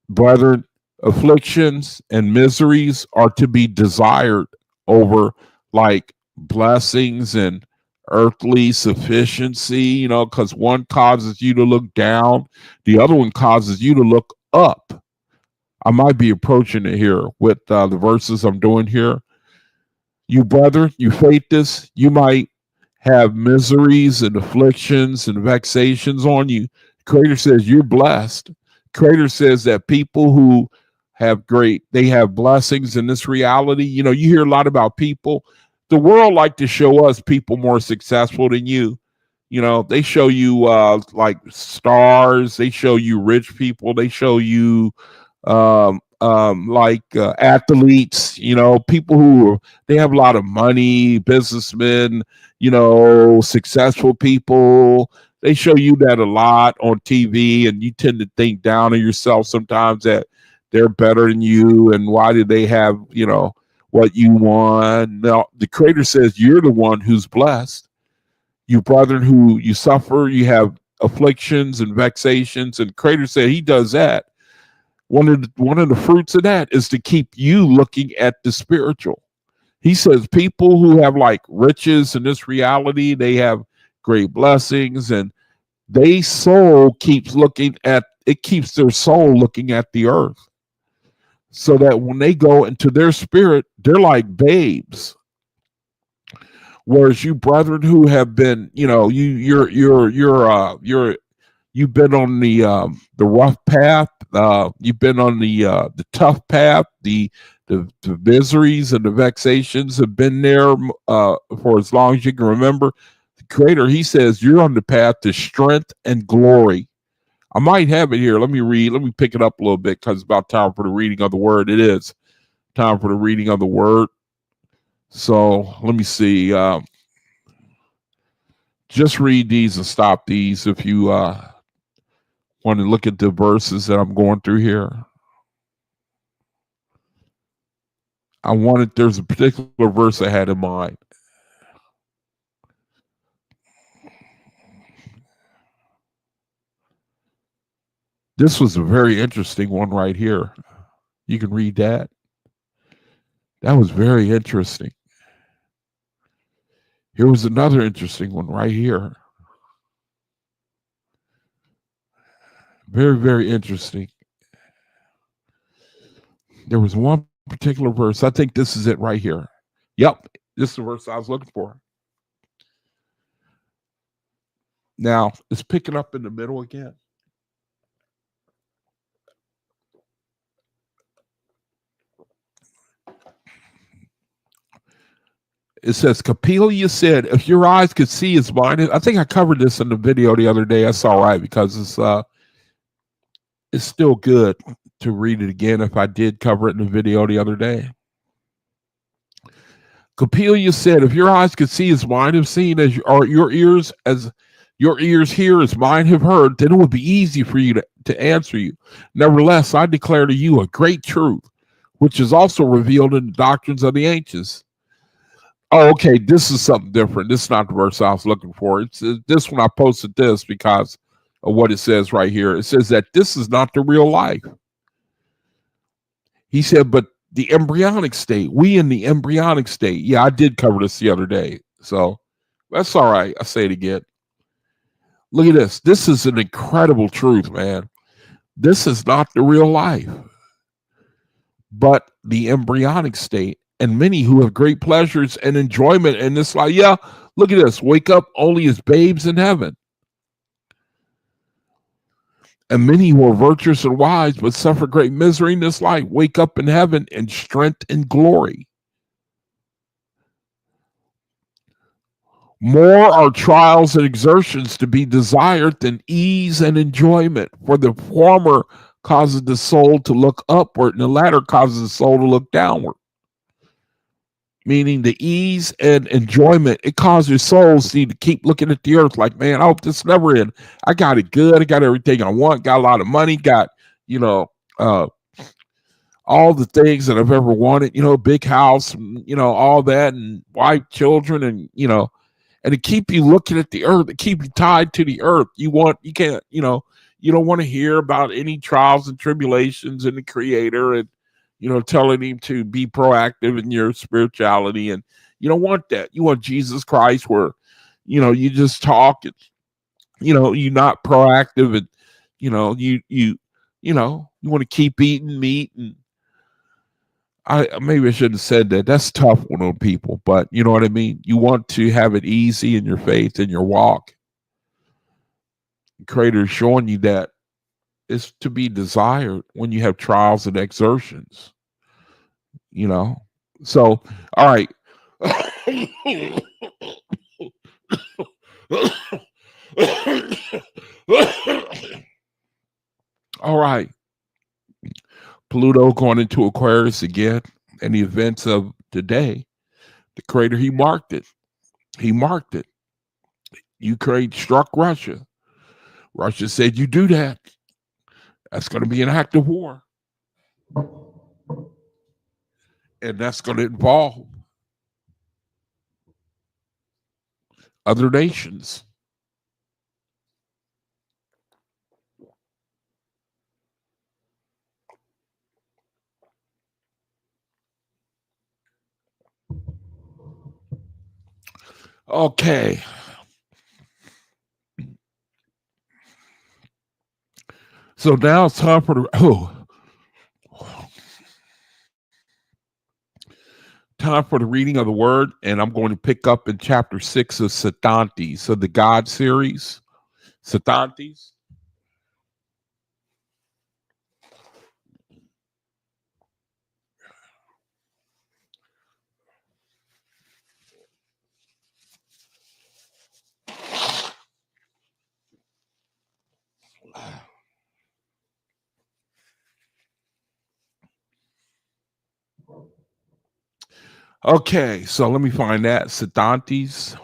brethren, afflictions and miseries are to be desired over like blessings and earthly sufficiency, because one causes you to look down, the other one causes you to look up. I might be approaching it here with the verses I'm doing here. You brother, you faithists, you might have miseries and afflictions and vexations on you. Creator says you're blessed. Creator says that people who they have blessings in this reality. You hear a lot about people. The world like to show us people more successful than you. They show you like stars. They show you rich people. They show you athletes, people who they have a lot of money, businessmen, successful people. They show you that a lot on TV, and you tend to think down on yourself sometimes that they're better than you, and why do they have, what you want? Now, the Creator says you're the one who's blessed. You brethren who you suffer, you have afflictions and vexations, and the Creator said he does that. One of the fruits of that is to keep you looking at the spiritual. He says people who have like riches in this reality, they have great blessings, and their soul keeps their soul looking at the earth. So that when they go into their spirit, they're like babes. Whereas you brethren who have been, you've been on the rough path, you've been on the tough path, the miseries and the vexations have been there for as long as you can remember. The Creator, he says, you're on the path to strength and glory. I might have it here. Let me read. Let me pick it up a little bit because it's about time for the reading of the word. It is time for the reading of the word. So let me see. Just read these and stop these if you want to look at the verses that I'm going through here. There's a particular verse I had in mind. This was a very interesting one right here. You can read that. That was very interesting. Here was another interesting one right here. Very, very interesting. There was one particular verse. I think this is it right here. Yep, this is the verse I was looking for. Now, it's picking up in the middle again. It says, Capelia said, if your eyes could see as mine. I think I covered this in the video the other day. That's all right because it's still good to read it again if I did cover it in the video the other day. Capelia said, if your eyes could see as mine have seen, as your ears hear as mine have heard, then it would be easy for you to answer you. Nevertheless, I declare to you a great truth, which is also revealed in the doctrines of the ancients. Oh, okay. This is something different. This is not the verse I was looking for. It's this one. I posted this because of what it says right here. It says that this is not the real life. He said, but the embryonic state, we in the embryonic state. Yeah, I did cover this the other day. So that's all right. I say it again. Look at this. This is an incredible truth, man. This is not the real life, but the embryonic state. And many who have great pleasures and enjoyment in this life. Yeah, look at this. Wake up only as babes in heaven. And many who are virtuous and wise, but suffer great misery in this life, wake up in heaven in strength and glory. More are trials and exertions to be desired than ease and enjoyment, for the former causes the soul to look upward, and the latter causes the soul to look downward. Meaning the ease and enjoyment, it causes your souls to keep looking at the earth like, man, I hope this never ends. I got it good. I got everything I want. Got a lot of money. Got, all the things that I've ever wanted, big house, and, all that, and wife, children, and, and to keep you looking at the earth, to keep you tied to the earth. You don't want to hear about any trials and tribulations in the Creator and, telling him to be proactive in your spirituality. And you don't want that. You want Jesus Christ where, you just talk and, you're not proactive and, you want to keep eating meat. And maybe I shouldn't have said that. That's tough on people, but you know what I mean? You want to have it easy in your faith and your walk. The Creator is showing you that it's to be desired when you have trials and exertions. So, all right. All right. Pluto going into Aquarius again, and the events of today, the Creator, he marked it. He marked it. Ukraine struck Russia. Russia said, you do that, that's going to be an act of war. And that's going to involve other nations. Okay. So now it's time for the reading of the word, and I'm going to pick up in chapter 6 of SETHANTES, of the God series. SETHANTES. Okay, so let me find that. SETHANTES.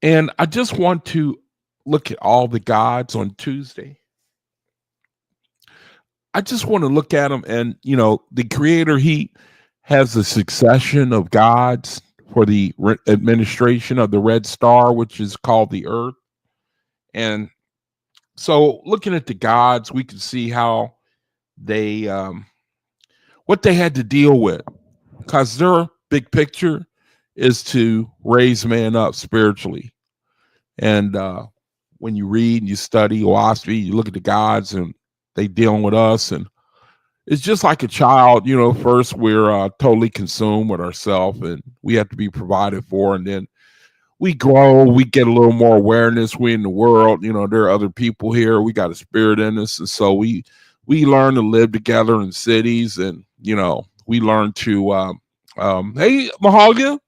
And I just want to look at all the gods on Tuesday. I just want to look at them, and the creator, he has a succession of gods for the administration of the red star, which is called the earth. And so looking at the gods, we can see how they what they had to deal with, because their big picture is to raise man up spiritually. And when you read and you study OAHSPE, you look at the gods and they dealing with us, and it's just like a child. First we're totally consumed with ourselves, and we have to be provided for, and then we grow, we get a little more awareness. We in the world, there are other people here. We got a spirit in us, and so we learn to live together in cities, and we learn to hey, Mahalia,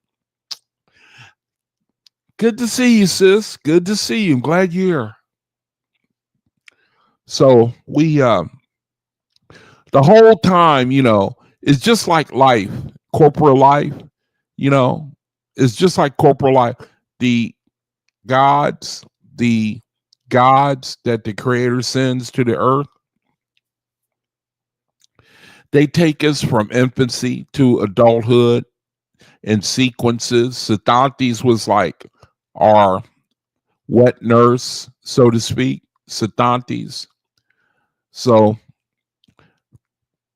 good to see you, sis. Good to see you. I'm glad you're here. So we the whole time, it's just like life, corporal life, it's just like corporal life. The gods that the creator sends to the earth, they take us from infancy to adulthood in sequences. SETHANTES was like our wet nurse, so to speak, SETHANTES. So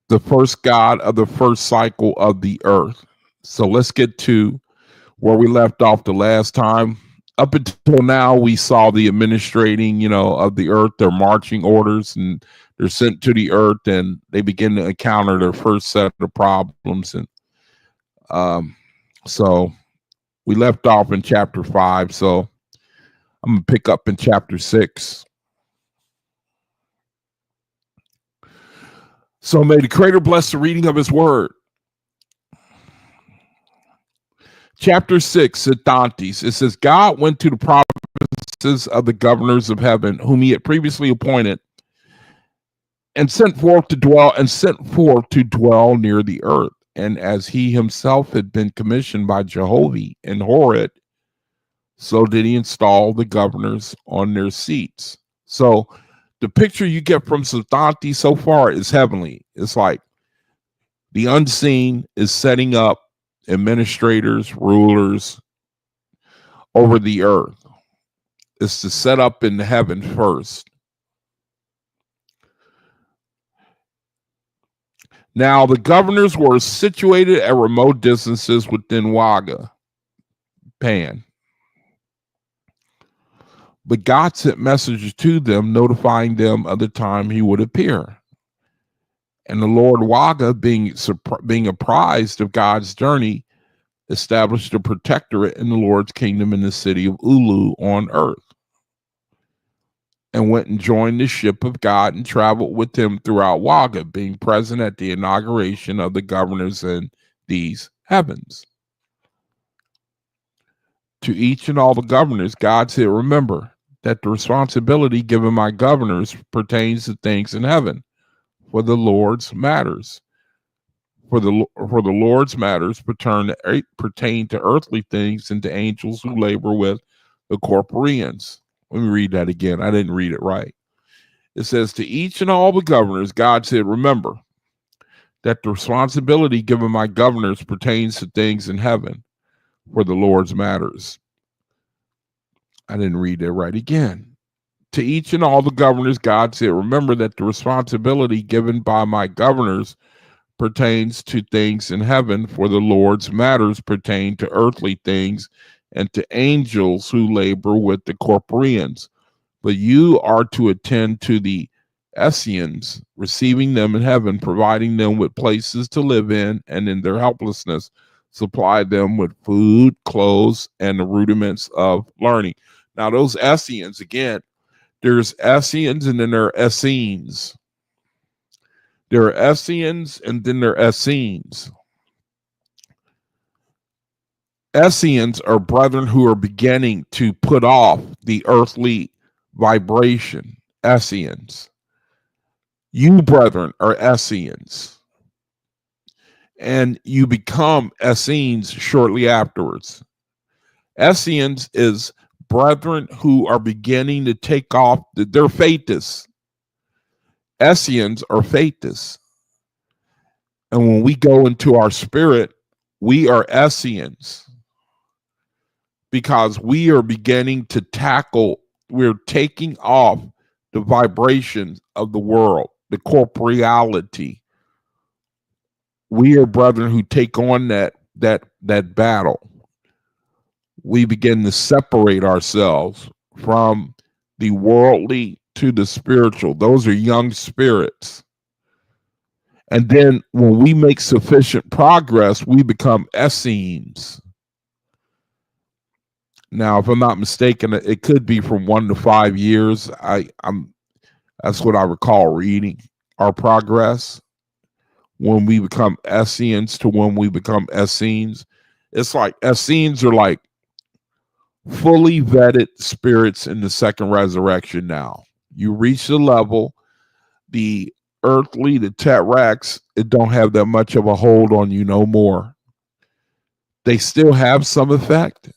the first god of the first cycle of the earth. So let's get to where we left off the last time. Up until now, we saw the administrating, of the earth, their marching orders, and they're sent to the earth, and they begin to encounter their first set of problems. And so we left off in chapter 5. So I'm going to pick up in chapter 6. So may the Creator bless the reading of his word. Chapter 6, SETHANTES. It says, God went to the provinces of the governors of heaven, whom he had previously appointed, and sent forth to dwell near the earth. And as he himself had been commissioned by Jehovah in Horeb, so did he install the governors on their seats. So the picture you get from SETHANTES so far is heavenly. It's like the unseen is setting up administrators, rulers over the earth. It's to set up in heaven first. Now, the governors were situated at remote distances within Waga, Pan. But God sent messages to them, notifying them of the time he would appear. And the Lord Waga, being apprised of God's journey, established a protectorate in the Lord's kingdom in the city of Ulu on earth, and went and joined the ship of God and traveled with him throughout Waga, being present at the inauguration of the governors in these heavens. To each and all the governors, God said, remember that the responsibility given by governors pertains to things in heaven, for the Lord's matters. For the Lord's matters pertain to earthly things and to angels who labor with the corporeans. Let me read that again. I didn't read it right. It says, to each and all the governors, God said, remember that the responsibility given by governors pertains to things in heaven, for the Lord's matters. I didn't read it right again. To each and all the governors, God said, remember that the responsibility given by my governors pertains to things in heaven, for the Lord's matters pertain to earthly things and to angels who labor with the corporeans. But you are to attend to the Essenes, receiving them in heaven, providing them with places to live in, and in their helplessness, supply them with food, clothes, and the rudiments of learning. Now, those Essenes, again, there's Essenes and then there are Essenes. There are Essenes and then there are Essenes. Essenes are brethren who are beginning to put off the earthly vibration, Essenes. You, brethren, are Essenes. And you become Essenes shortly afterwards. Essenes is brethren who are beginning to take off. They're Thetas. Essenes are Thetas. And when we go into our spirit, we are Essenes. Because we are beginning to tackle, we're taking off the vibrations of the world, the corporeality. We are brethren who take on that battle. We begin to separate ourselves from the worldly to the spiritual. Those are young spirits. And then when we make sufficient progress, we become Essenes. Now, if I'm not mistaken, it could be from 1 to 5 years. That's what I recall reading. Our progress when we become Essenes to when we become Essenes. It's like Essenes are like fully vetted spirits in the second resurrection now. You reach the level, the earthly, the Tetracts, it don't have that much of a hold on you no more. They still have some effect,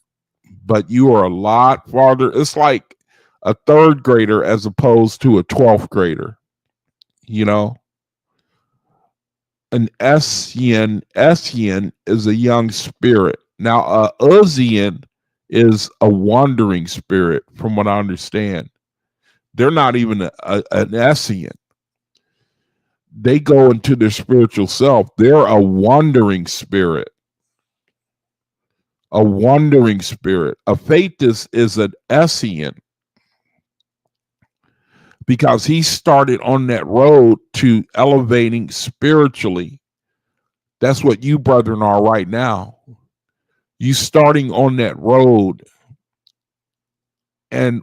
but you are a lot farther. It's like a third grader as opposed to a 12th grader. You know? An Essene is a young spirit. Now, a Uzzian is a wandering spirit, from what I understand. They're not even an Essene. They go into their spiritual self. They're a wandering spirit. A wandering spirit. A Thetas is an Essene, because he started on that road to elevating spiritually. That's what you brethren are right now. You starting on that road. And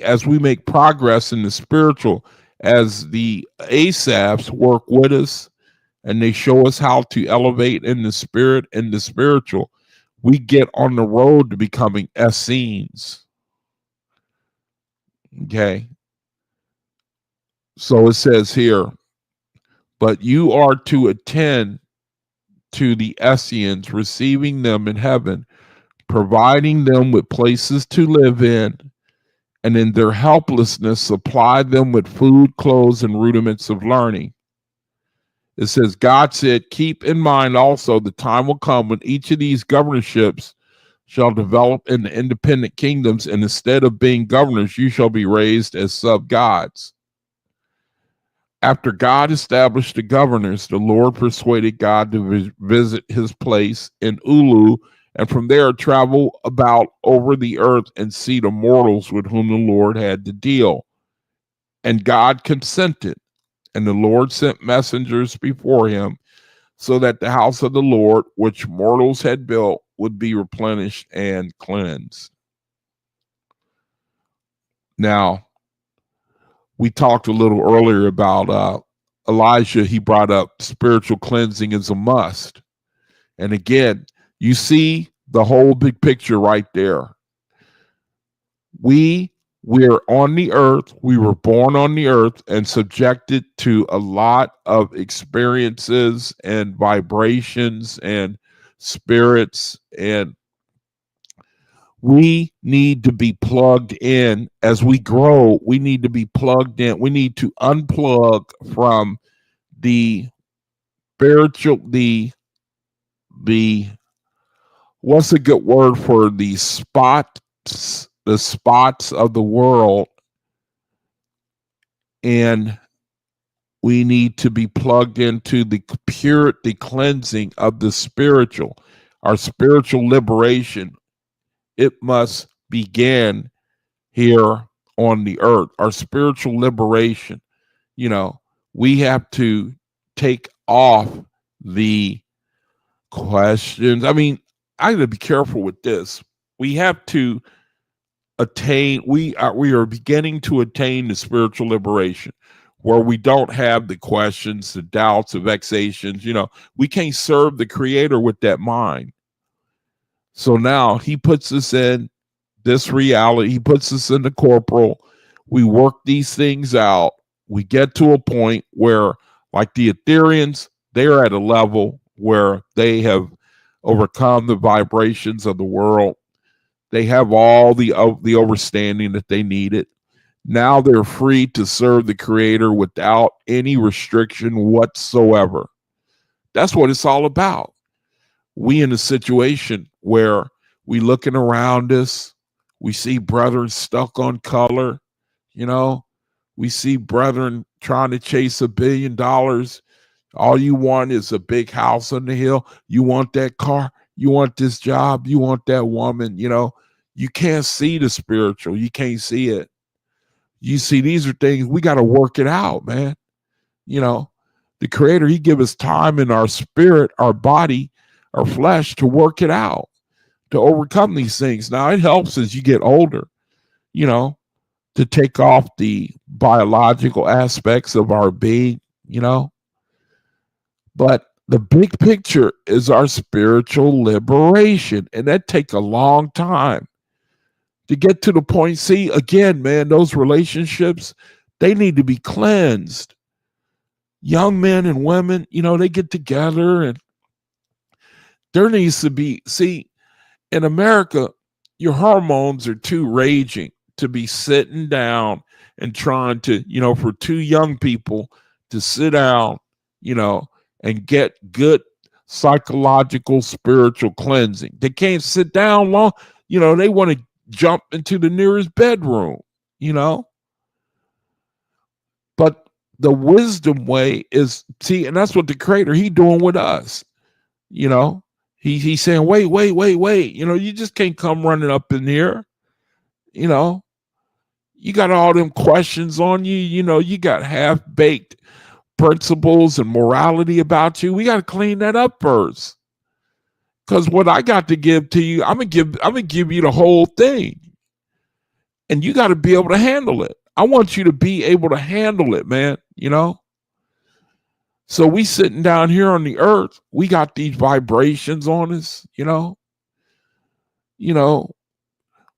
as we make progress in the spiritual, as the ASAPs work with us and they show us how to elevate in the spirit and the spiritual, we get on the road to becoming Essenes. Okay. So it says here, but you are to attend to the Essenes, receiving them in heaven, providing them with places to live in, and in their helplessness, supply them with food, clothes, and rudiments of learning. It says, God said, keep in mind also the time will come when each of these governorships shall develop into independent kingdoms, and instead of being governors, you shall be raised as sub-gods. After God established the governors, the Lord persuaded God to visit his place in Ulu, and from there travel about over the earth and see the mortals with whom the Lord had to deal. And God consented, and the Lord sent messengers before him, so that the house of the Lord, which mortals had built, would be replenished and cleansed. Now, we talked a little earlier about Elijah. He brought up spiritual cleansing as a must. And again, you see the whole big picture right there. We're on the earth. We were born on the earth and subjected to a lot of experiences and vibrations and spirits, and we need to be plugged in. As we grow, we need to be plugged in. We need to unplug from the spiritual, the what's a good word for the spots of the world, and we need to be plugged into the purity, cleansing of the spiritual. Our spiritual liberation, it must begin here on the earth. Our spiritual liberation, we have to take off the questions. I mean, I got to be careful with this. We have to attain, we are beginning to attain the spiritual liberation where we don't have the questions, the doubts, the vexations. We can't serve the Creator with that mind. So now he puts us in this reality. He puts us in the corporal. We work these things out. We get to a point where, like the Ethereans, they're at a level where they have overcome the vibrations of the world. They have all the understanding that they needed. Now they're free to serve the Creator without any restriction whatsoever. That's what it's all about. We in a situation where we looking around us, we see brethren stuck on color, we see brethren trying to chase $1 billion. All you want is a big house on the hill. You want that car. You want this job. You want that woman. You can't see the spiritual. You can't see it. You see, these are things we got to work it out, man. The Creator, He give us time in our spirit, our body, our flesh to work it out, to overcome these things. Now, it helps as you get older, to take off the biological aspects of our being, But the big picture is our spiritual liberation, and that takes a long time to get to the point. See, again, man, those relationships, they need to be cleansed. Young men and women, they get together, and there needs to be, see, in America, your hormones are too raging to be sitting down and trying to, for two young people to sit down, and get good psychological, spiritual cleansing. They can't sit down long. They want to jump into the nearest bedroom, But the wisdom way is, see, and that's what the Creator, He doing with us. He's saying, wait. You just can't come running up in here. You got all them questions on you. You got half-baked principles and morality about you. We got to clean that up first. Because what I got to give to you, I'm gonna give you the whole thing. And you got to be able to handle it. I want you to be able to handle it, man. So we sitting down here on the earth, we got these vibrations on us,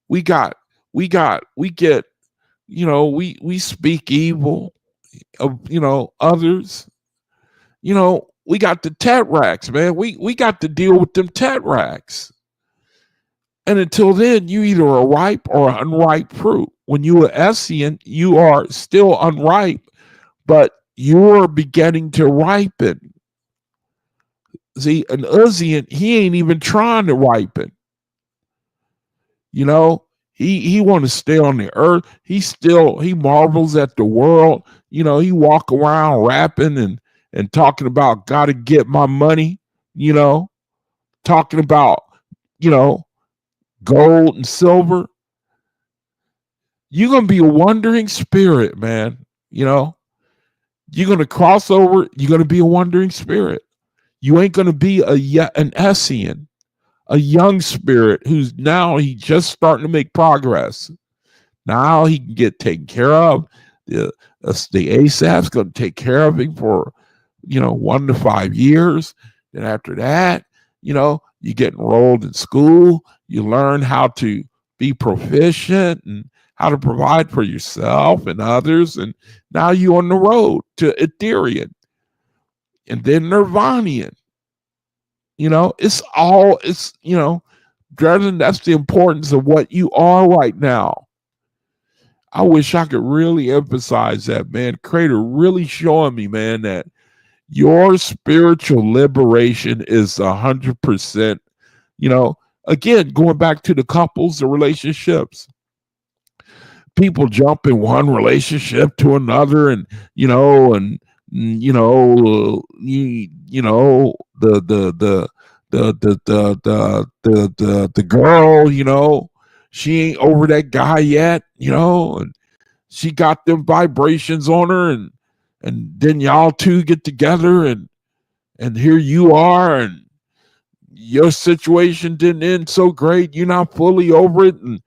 we get, we speak evil of, others, we got the tetracts, man. We got to deal with them tetracts. And until then, you either are ripe or unripe fruit. When you are Essene, you are still unripe, but you're beginning to ripen. See, an Uzian, he ain't even trying to ripen. He want to stay on the earth. He marvels at the world. He walk around rapping and talking about gotta get my money, talking about, gold and silver. You're going to be a wandering spirit, man. You're going to cross over. You're going to be a wandering spirit. You ain't going to be an Essene, a young spirit who's now he just starting to make progress. Now he can get taken care of. The ASAP's going to take care of him for, 1 to 5 years. Then after that, you get enrolled in school. You learn how to be proficient and how to provide for yourself and others. And now you're on the road to Etherean and then Nirvanian. Dresden, that's the importance of what you are right now. I wish I could really emphasize that, man. Creator really showing me, man, that your spiritual liberation is 100%, again, going back to the couples, the relationships. People jump in one relationship to another, and the girl, she ain't over that guy yet, and she got them vibrations on her, and then y'all two get together, and here you are, and your situation didn't end so great. You're not fully over it, and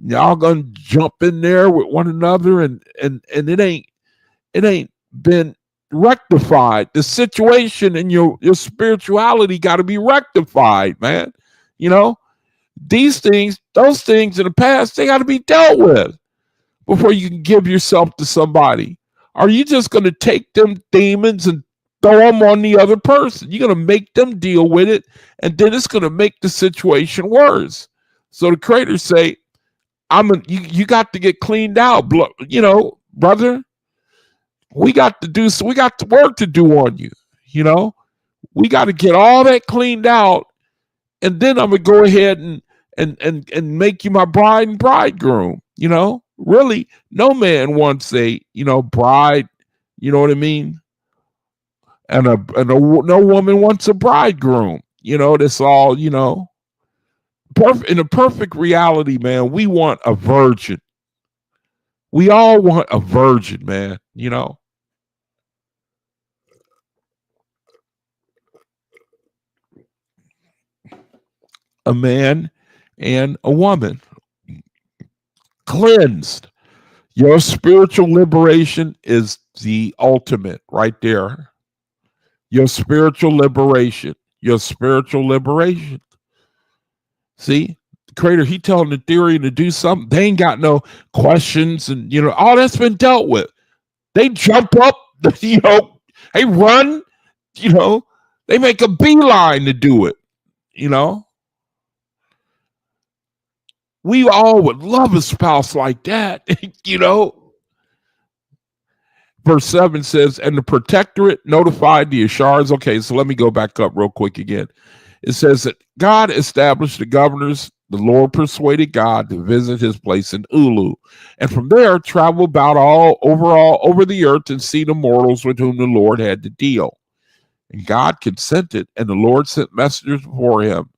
y'all gonna jump in there with one another, and it ain't been rectified. The situation and your spirituality got to be rectified, man. These things, those things in the past, they got to be dealt with before you can give yourself to somebody. Are you just going to take them demons and throw them on the other person? You're going to make them deal with it, and then it's going to make the situation worse. So the creators say, you got to get cleaned out, brother. We got the work to do on you. We got to get all that cleaned out, and then I'm gonna go ahead and make you my bride and bridegroom. Really, no man wants a bride. You know what I mean? And no woman wants a bridegroom. That's all. Perfect in a perfect reality, man. We want a virgin. We all want a virgin, man. A man and a woman cleansed. Your spiritual liberation is the ultimate right there. Your spiritual liberation. Your spiritual liberation. See, the creator, he telling the theory to do something. They ain't got no questions, and all that's been dealt with. They jump up, they run, they make a beeline to do it. We all would love a spouse like that. Verse 7 says, and the protectorate notified the Ashars. Okay, so let me go back up real quick again. It says that God established the governors. The Lord persuaded God to visit his place in Ulu, and from there travel about all over the earth and see the mortals with whom the Lord had to deal. And God consented, and the Lord sent messengers before him,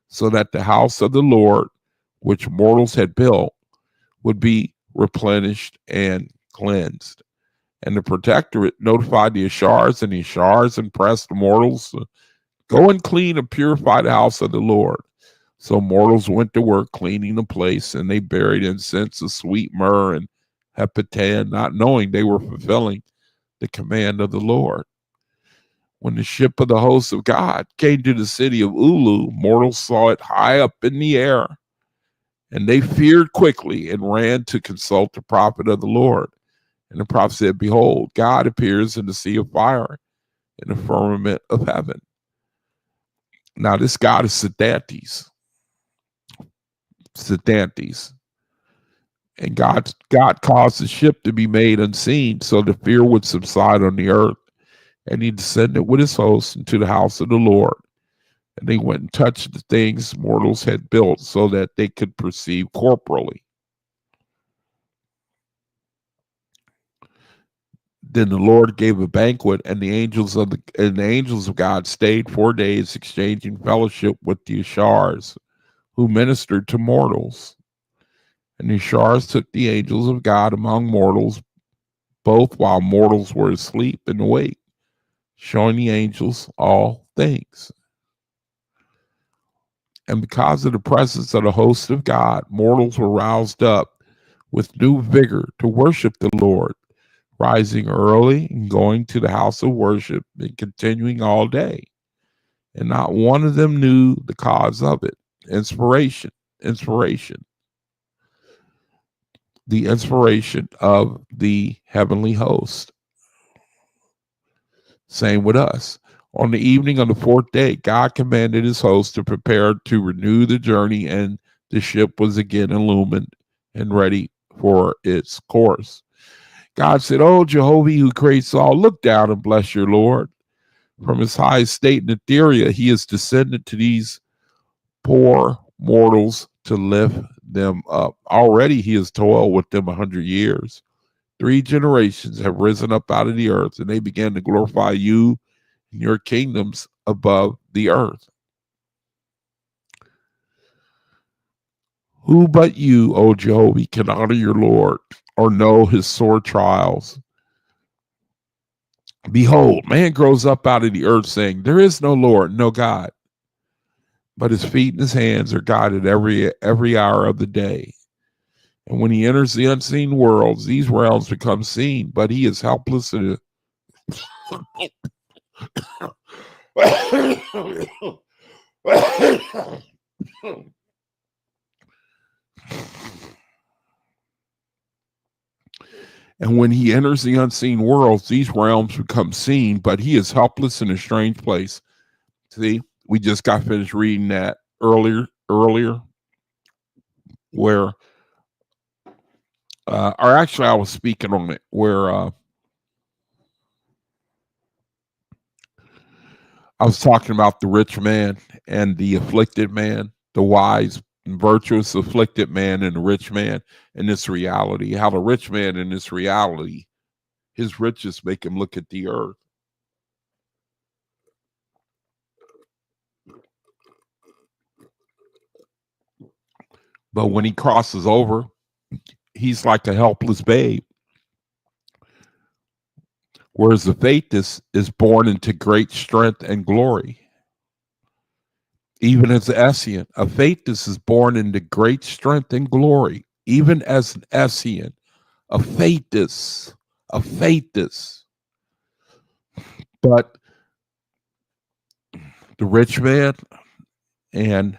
so that the house of the Lord, which mortals had built, would be replenished and cleansed. And the protectorate notified the Ashars, and the Ashars impressed the mortals to go and clean and purify the house of the Lord. So mortals went to work cleaning the place, and they buried incense of sweet myrrh and hepatah, not knowing they were fulfilling the command of the Lord. When the ship of the hosts of God came to the city of Ulu, mortals saw it high up in the air, and they feared quickly and ran to consult the prophet of the Lord. And the prophet said, behold, God appears in the sea of fire in the firmament of heaven. Now, this God is SETHANTES. And God caused the ship to be made unseen, so the fear would subside on the earth. And he descended with his hosts into the house of the Lord. And they went and touched the things mortals had built, so that they could perceive corporally. Then the Lord gave a banquet, and the angels of God stayed 4 days, exchanging fellowship with the Ashars, who ministered to mortals. And the Ashars took the angels of God among mortals, both while mortals were asleep and awake, showing the angels all things. And because of the presence of the host of God, mortals were roused up with new vigor to worship the Lord, rising early and going to the house of worship and continuing all day. And not one of them knew the cause of it. Inspiration. The inspiration of the heavenly host. Same with us. On the evening of the 4th day, God commanded his host to prepare to renew the journey, and the ship was again illumined and ready for its course. God said, "Oh, Jehovah, who creates all, look down and bless your Lord. From his high estate in Etheria, he has descended to these poor mortals to lift them up. Already he has toiled with them 100 years. 3 generations have risen up out of the earth, and they began to glorify you and your kingdoms above the earth. Who but you, O Jehovah, can honor your Lord or know his sore trials? Behold, man grows up out of the earth, saying, there is no Lord, no God. But his feet and his hands are guided every hour of the day. And when he enters the unseen worlds, these realms become seen, but he is helpless in And when he enters the unseen worlds, these realms become seen, but he is helpless in a strange place. See, we just got finished reading that earlier, where, or actually, I was speaking on it, where I was talking about the rich man and the afflicted man, the wise and virtuous afflicted man and the rich man in this reality. How the rich man in this reality, his riches make him look at the earth. But when he crosses over, he's like a helpless babe. Whereas the faithless is born into great strength and glory. Even as an Essene, a faithless is born into great strength and glory. Even as an Essene, a faithless. But the rich man, and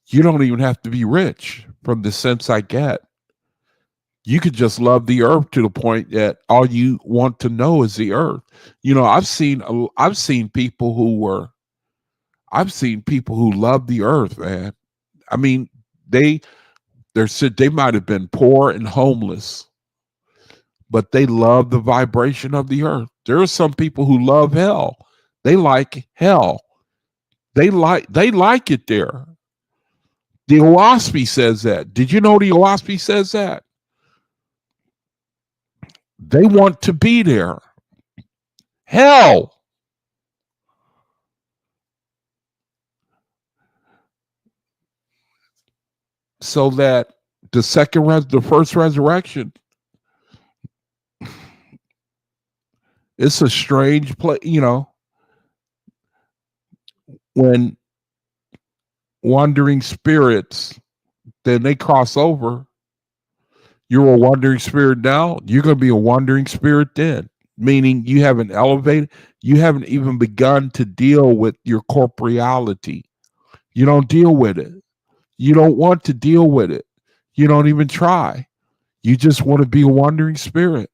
you don't even have to be rich from the sense I get. You could just love the earth to the point that all you want to know is the earth. You know, I've seen people who love the earth, man. I mean, they might have been poor and homeless, but they love the vibration of the earth. There are some people who love hell. They like hell. They like it there. The OAHSPE says that. Did you know the OAHSPE says that? They want to be there. Hell. So that the first resurrection, it's a strange place, you know, when wandering spirits, then they cross over. You're a wandering spirit now, you're going to be a wandering spirit then, meaning you haven't elevated, you haven't even begun to deal with your corporeality. You don't deal with it. You don't want to deal with it. You don't even try. You just want to be a wandering spirit.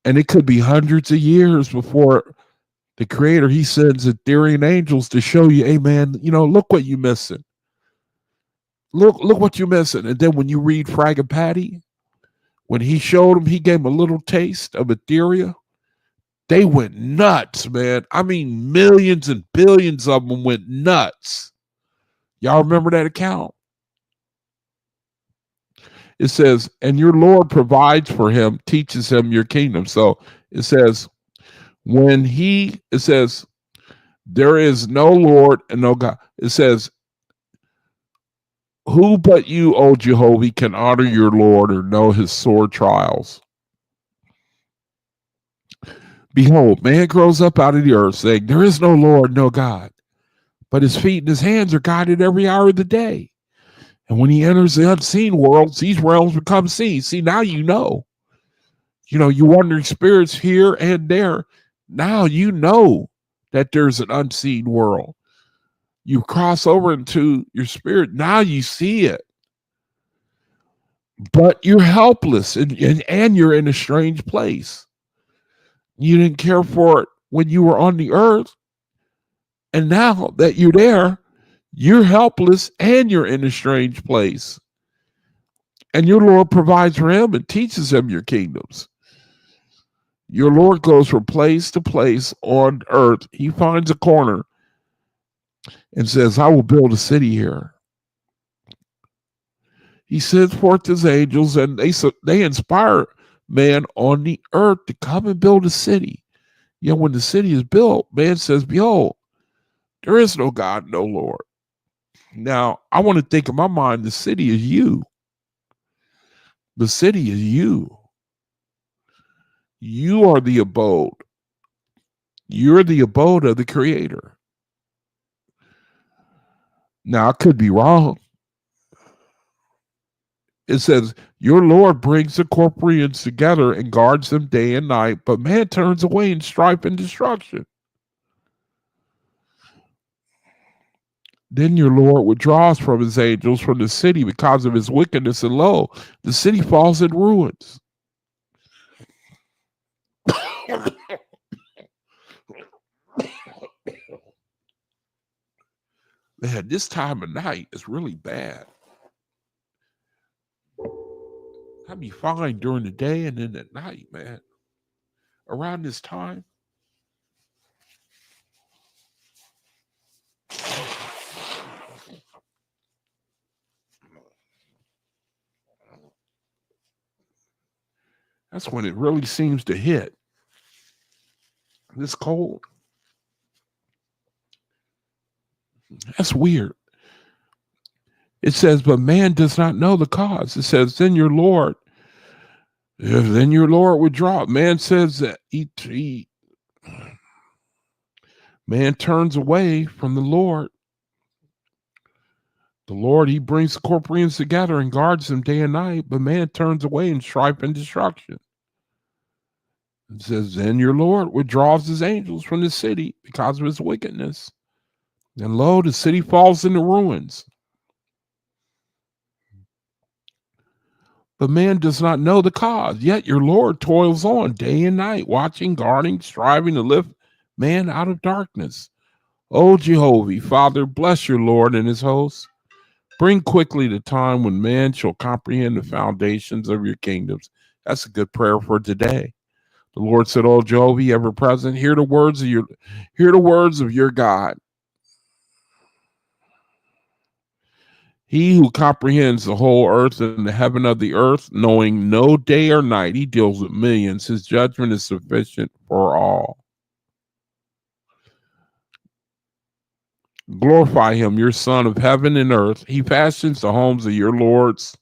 And it could be hundreds of years before the Creator, he sends ethereal angels to show you, hey man, you know, look what you're missing. Look what you're missing. And then when you read Frag and Patty, when he showed them, he gave them a little taste of ethereal. They went nuts, man. I mean, millions and billions of them went nuts. Y'all remember that account? It says, and your Lord provides for him, teaches him your kingdom. So it says, it says, there is no Lord and no God. It says, who but you, O Jehovah, can honor your Lord or know his sore trials? Behold, man grows up out of the earth, saying, there is no Lord, no God. But his feet and his hands are guided every hour of the day. And when he enters the unseen worlds, these realms become seen. See, now you know. You know, you wandering spirits here and there. Now you know that there's an unseen world. You cross over into your spirit. Now you see it. But you're helpless and you're in a strange place. You didn't care for it when you were on the earth. And now that you're there, you're helpless and you're in a strange place. And your Lord provides for him and teaches him your kingdoms. Your Lord goes from place to place on earth. He finds a corner and says, I will build a city here. He sends forth his angels and they inspire man on the earth to come and build a city. Yet when the city is built, man says, behold, there is no God, no Lord. Now, I want to think in my mind, the city is you. The city is you. You are the abode. You're the abode of the Creator. Now, I could be wrong. It says, your Lord brings the corporeans together and guards them day and night, but man turns away in strife and destruction. Then your Lord withdraws from his angels from the city because of his wickedness, and lo, the city falls in ruins. Man, this time of night is really bad. I'd be fine during the day and then at night, man. Around this time. That's when it really seems to hit. This cold. That's weird. It says, but man does not know the cause. It says, then your Lord would draw. Man says that man turns away from the Lord. The Lord, he brings the corporeans together and guards them day and night, but man turns away in strife and destruction. It says, then your Lord withdraws his angels from the city because of his wickedness. And lo, the city falls into ruins. But man does not know the cause. Yet your Lord toils on day and night, watching, guarding, striving to lift man out of darkness. O Jehovah, Father, bless your Lord and his hosts. Bring quickly the time when man shall comprehend the foundations of your kingdoms. That's a good prayer for today. The Lord said, "O Jehovah, ever present, hear the words of your God. He who comprehends the whole earth and the heaven of the earth, knowing no day or night, he deals with millions. His judgment is sufficient for all. Glorify him, your Son of heaven and earth. He fashions the homes of your lords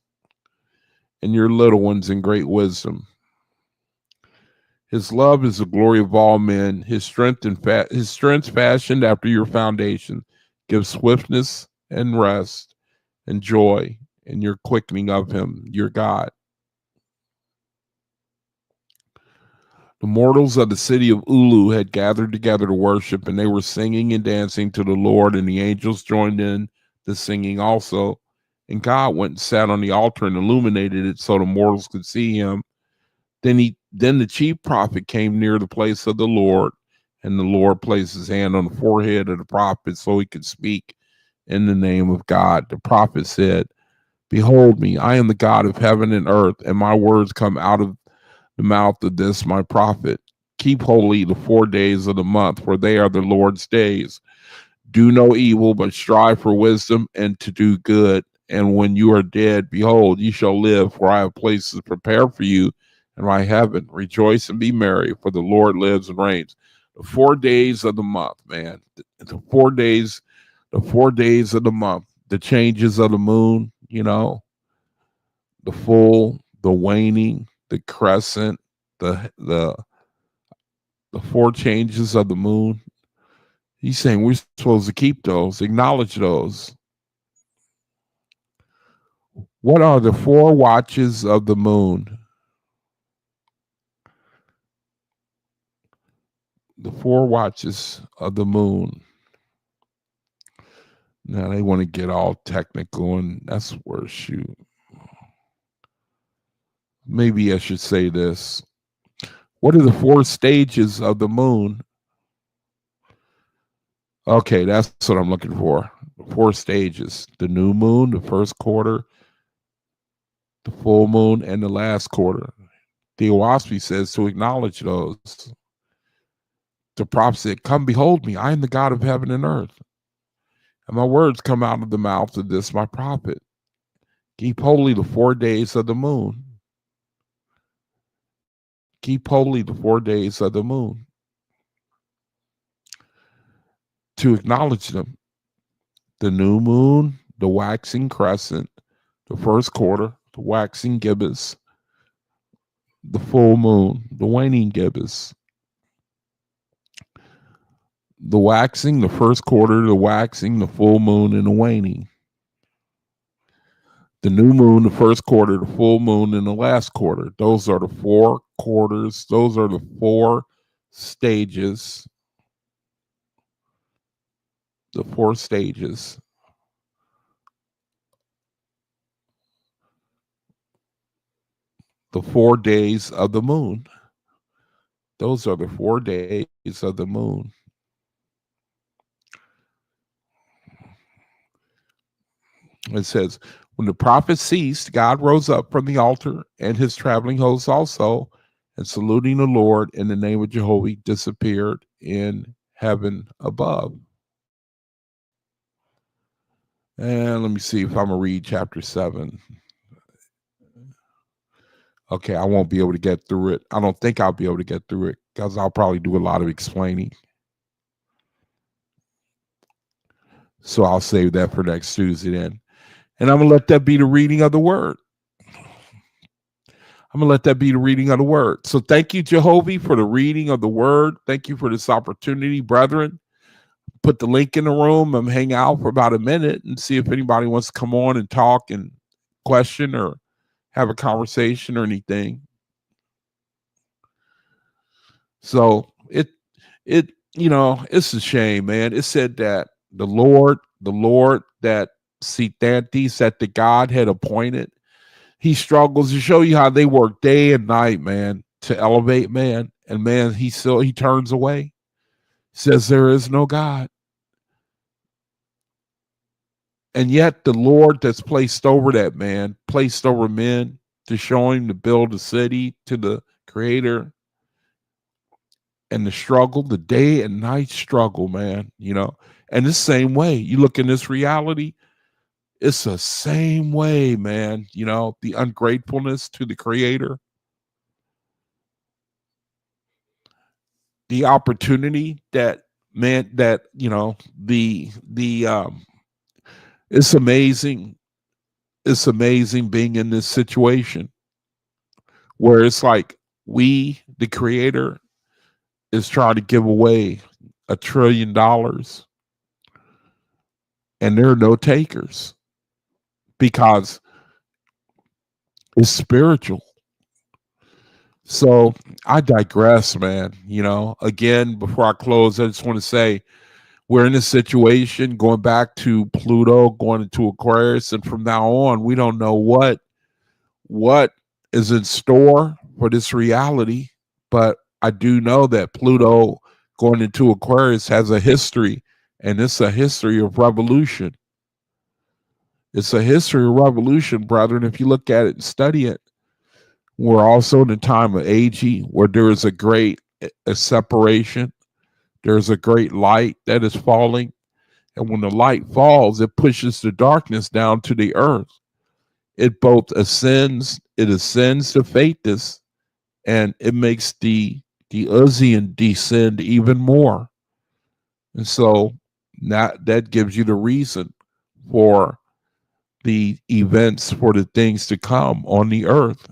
and your little ones in great wisdom. His love is the glory of all men. His strength fashioned after your foundation gives swiftness and rest and joy in your quickening of him, your God. The mortals of the city of Ulu had gathered together to worship, and they were singing and dancing to the Lord, and the angels joined in the singing also. And God went and sat on the altar and illuminated it so the mortals could see him. Then the chief prophet came near the place of the Lord, and the Lord placed his hand on the forehead of the prophet so he could speak in the name of God. The prophet said, behold me, I am the God of heaven and earth, and my words come out of the mouth of this my prophet. Keep holy the 4 days of the month, for they are the Lord's days. Do no evil, but strive for wisdom and to do good. And when you are dead, behold, you shall live, for I have places prepared for you in my heaven. Rejoice and be merry, for the Lord lives and reigns. The 4 days of the month, man. The 4 days of the month. The changes of the moon, the full, the waning, the crescent, the 4 changes of the moon. He's saying we're supposed to keep those, acknowledge those. What are the 4 watches of the moon? The 4 watches of the moon. Now they want to get all technical, and that's where shoot. Maybe I should say this. What are the 4 stages of the moon? Okay, that's what I'm looking for. The 4 stages. The new moon, the first quarter, the full moon, and the last quarter. The OAHSPE says to acknowledge those. The prophet said, come behold me, I am the God of heaven and earth. And my words come out of the mouth of this my prophet. Keep holy the 4 days of the moon. Keep holy the 4 days of the moon. To acknowledge them. The new moon, the waxing crescent, the first quarter, the waxing gibbous, the full moon, the waning gibbous. The waxing, the first quarter, the waxing, the full moon, and the waning. The new moon, the first quarter, the full moon, and the last quarter. Those are the 4 quarters. Those are the 4 stages. The 4 stages. The 4 days of the moon. Those are the 4 days of the moon. It says, when the prophet ceased, God rose up from the altar, and his traveling hosts also, and saluting the Lord in the name of Jehovah, disappeared in heaven above. And let me see if I'm going to read chapter 7. Okay, I won't be able to get through it. I don't think I'll be able to get through it because I'll probably do a lot of explaining. So I'll save that for next Tuesday then. And I'm going to let that be the reading of the word. I'm going to let that be the reading of the word. So thank you, Jehovah, for the reading of the word. Thank you for this opportunity, brethren. Put the link in the room and hang out for about a minute and see if anybody wants to come on and talk and question or have a conversation or anything. So it's a shame, man. It said that the Lord that SETHANTES, that the God had appointed, he struggles to show you how they work day and night, man, to elevate man. And man, he turns away. Says there is no God. And yet the Lord that's placed over that man, placed over men to show him to build a city, to the creator, and the struggle, the day and night struggle, man, and the same way you look in this reality, it's the same way, man, the ungratefulness to the creator, the opportunity that man, that, it's amazing. It's amazing being in this situation where it's like we, the creator, is trying to give away $1 trillion and there are no takers because it's spiritual. So I digress, man. Again, before I close, I just want to say we're in a situation going back to Pluto, going into Aquarius, and from now on, we don't know what is in store for this reality. But I do know that Pluto going into Aquarius has a history, and it's a history of revolution. It's a history of revolution, brethren. If you look at it and study it, we're also in a time of aging where there is a separation. There's a great light that is falling. And when the light falls, it pushes the darkness down to the earth. It both ascends to Thetis, and it makes the Uzian descend even more. And so that gives you the reason for the events, for the things to come on the earth.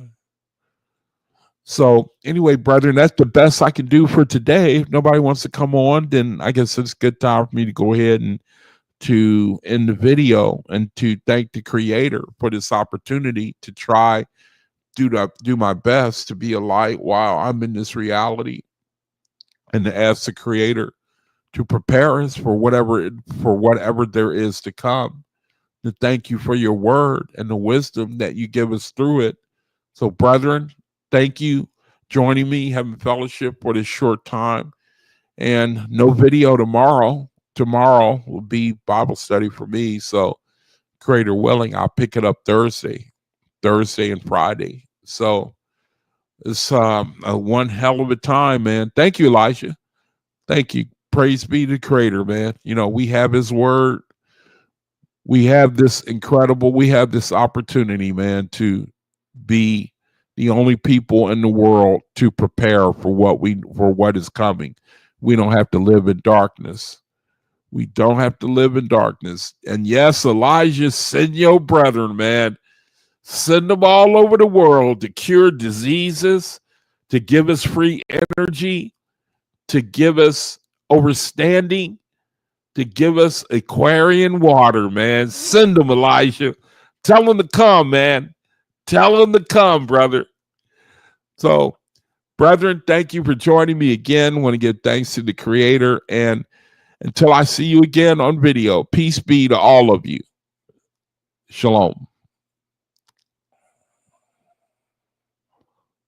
So anyway, brethren, that's the best I can do for today. If nobody wants to come on, then I guess it's a good time for me to go ahead and to end the video and to thank the creator for this opportunity to try do my best to be a light while I'm in this reality, and to ask the creator to prepare us for whatever there is to come. To thank you for your word and the wisdom that you give us through it. So brethren, thank you joining me, having fellowship for this short time. And no video tomorrow. Tomorrow will be Bible study for me. So creator willing, I'll pick it up Thursday and Friday. So it's a one hell of a time, man. Thank you, Elijah. Thank you. Praise be to the creator, man. We have his word. We have this opportunity, man, to be the only people in the world to prepare for what is coming. We don't have to live in darkness. We don't have to live in darkness. And yes, Elijah, send your brethren, man. Send them all over the world to cure diseases, to give us free energy, to give us overstanding, to give us Aquarian water, man. Send them, Elijah. Tell them to come, man. Tell them to come, brother. So, brethren, thank you for joining me again. I want to give thanks to the creator. And until I see you again on video, peace be to all of you. Shalom.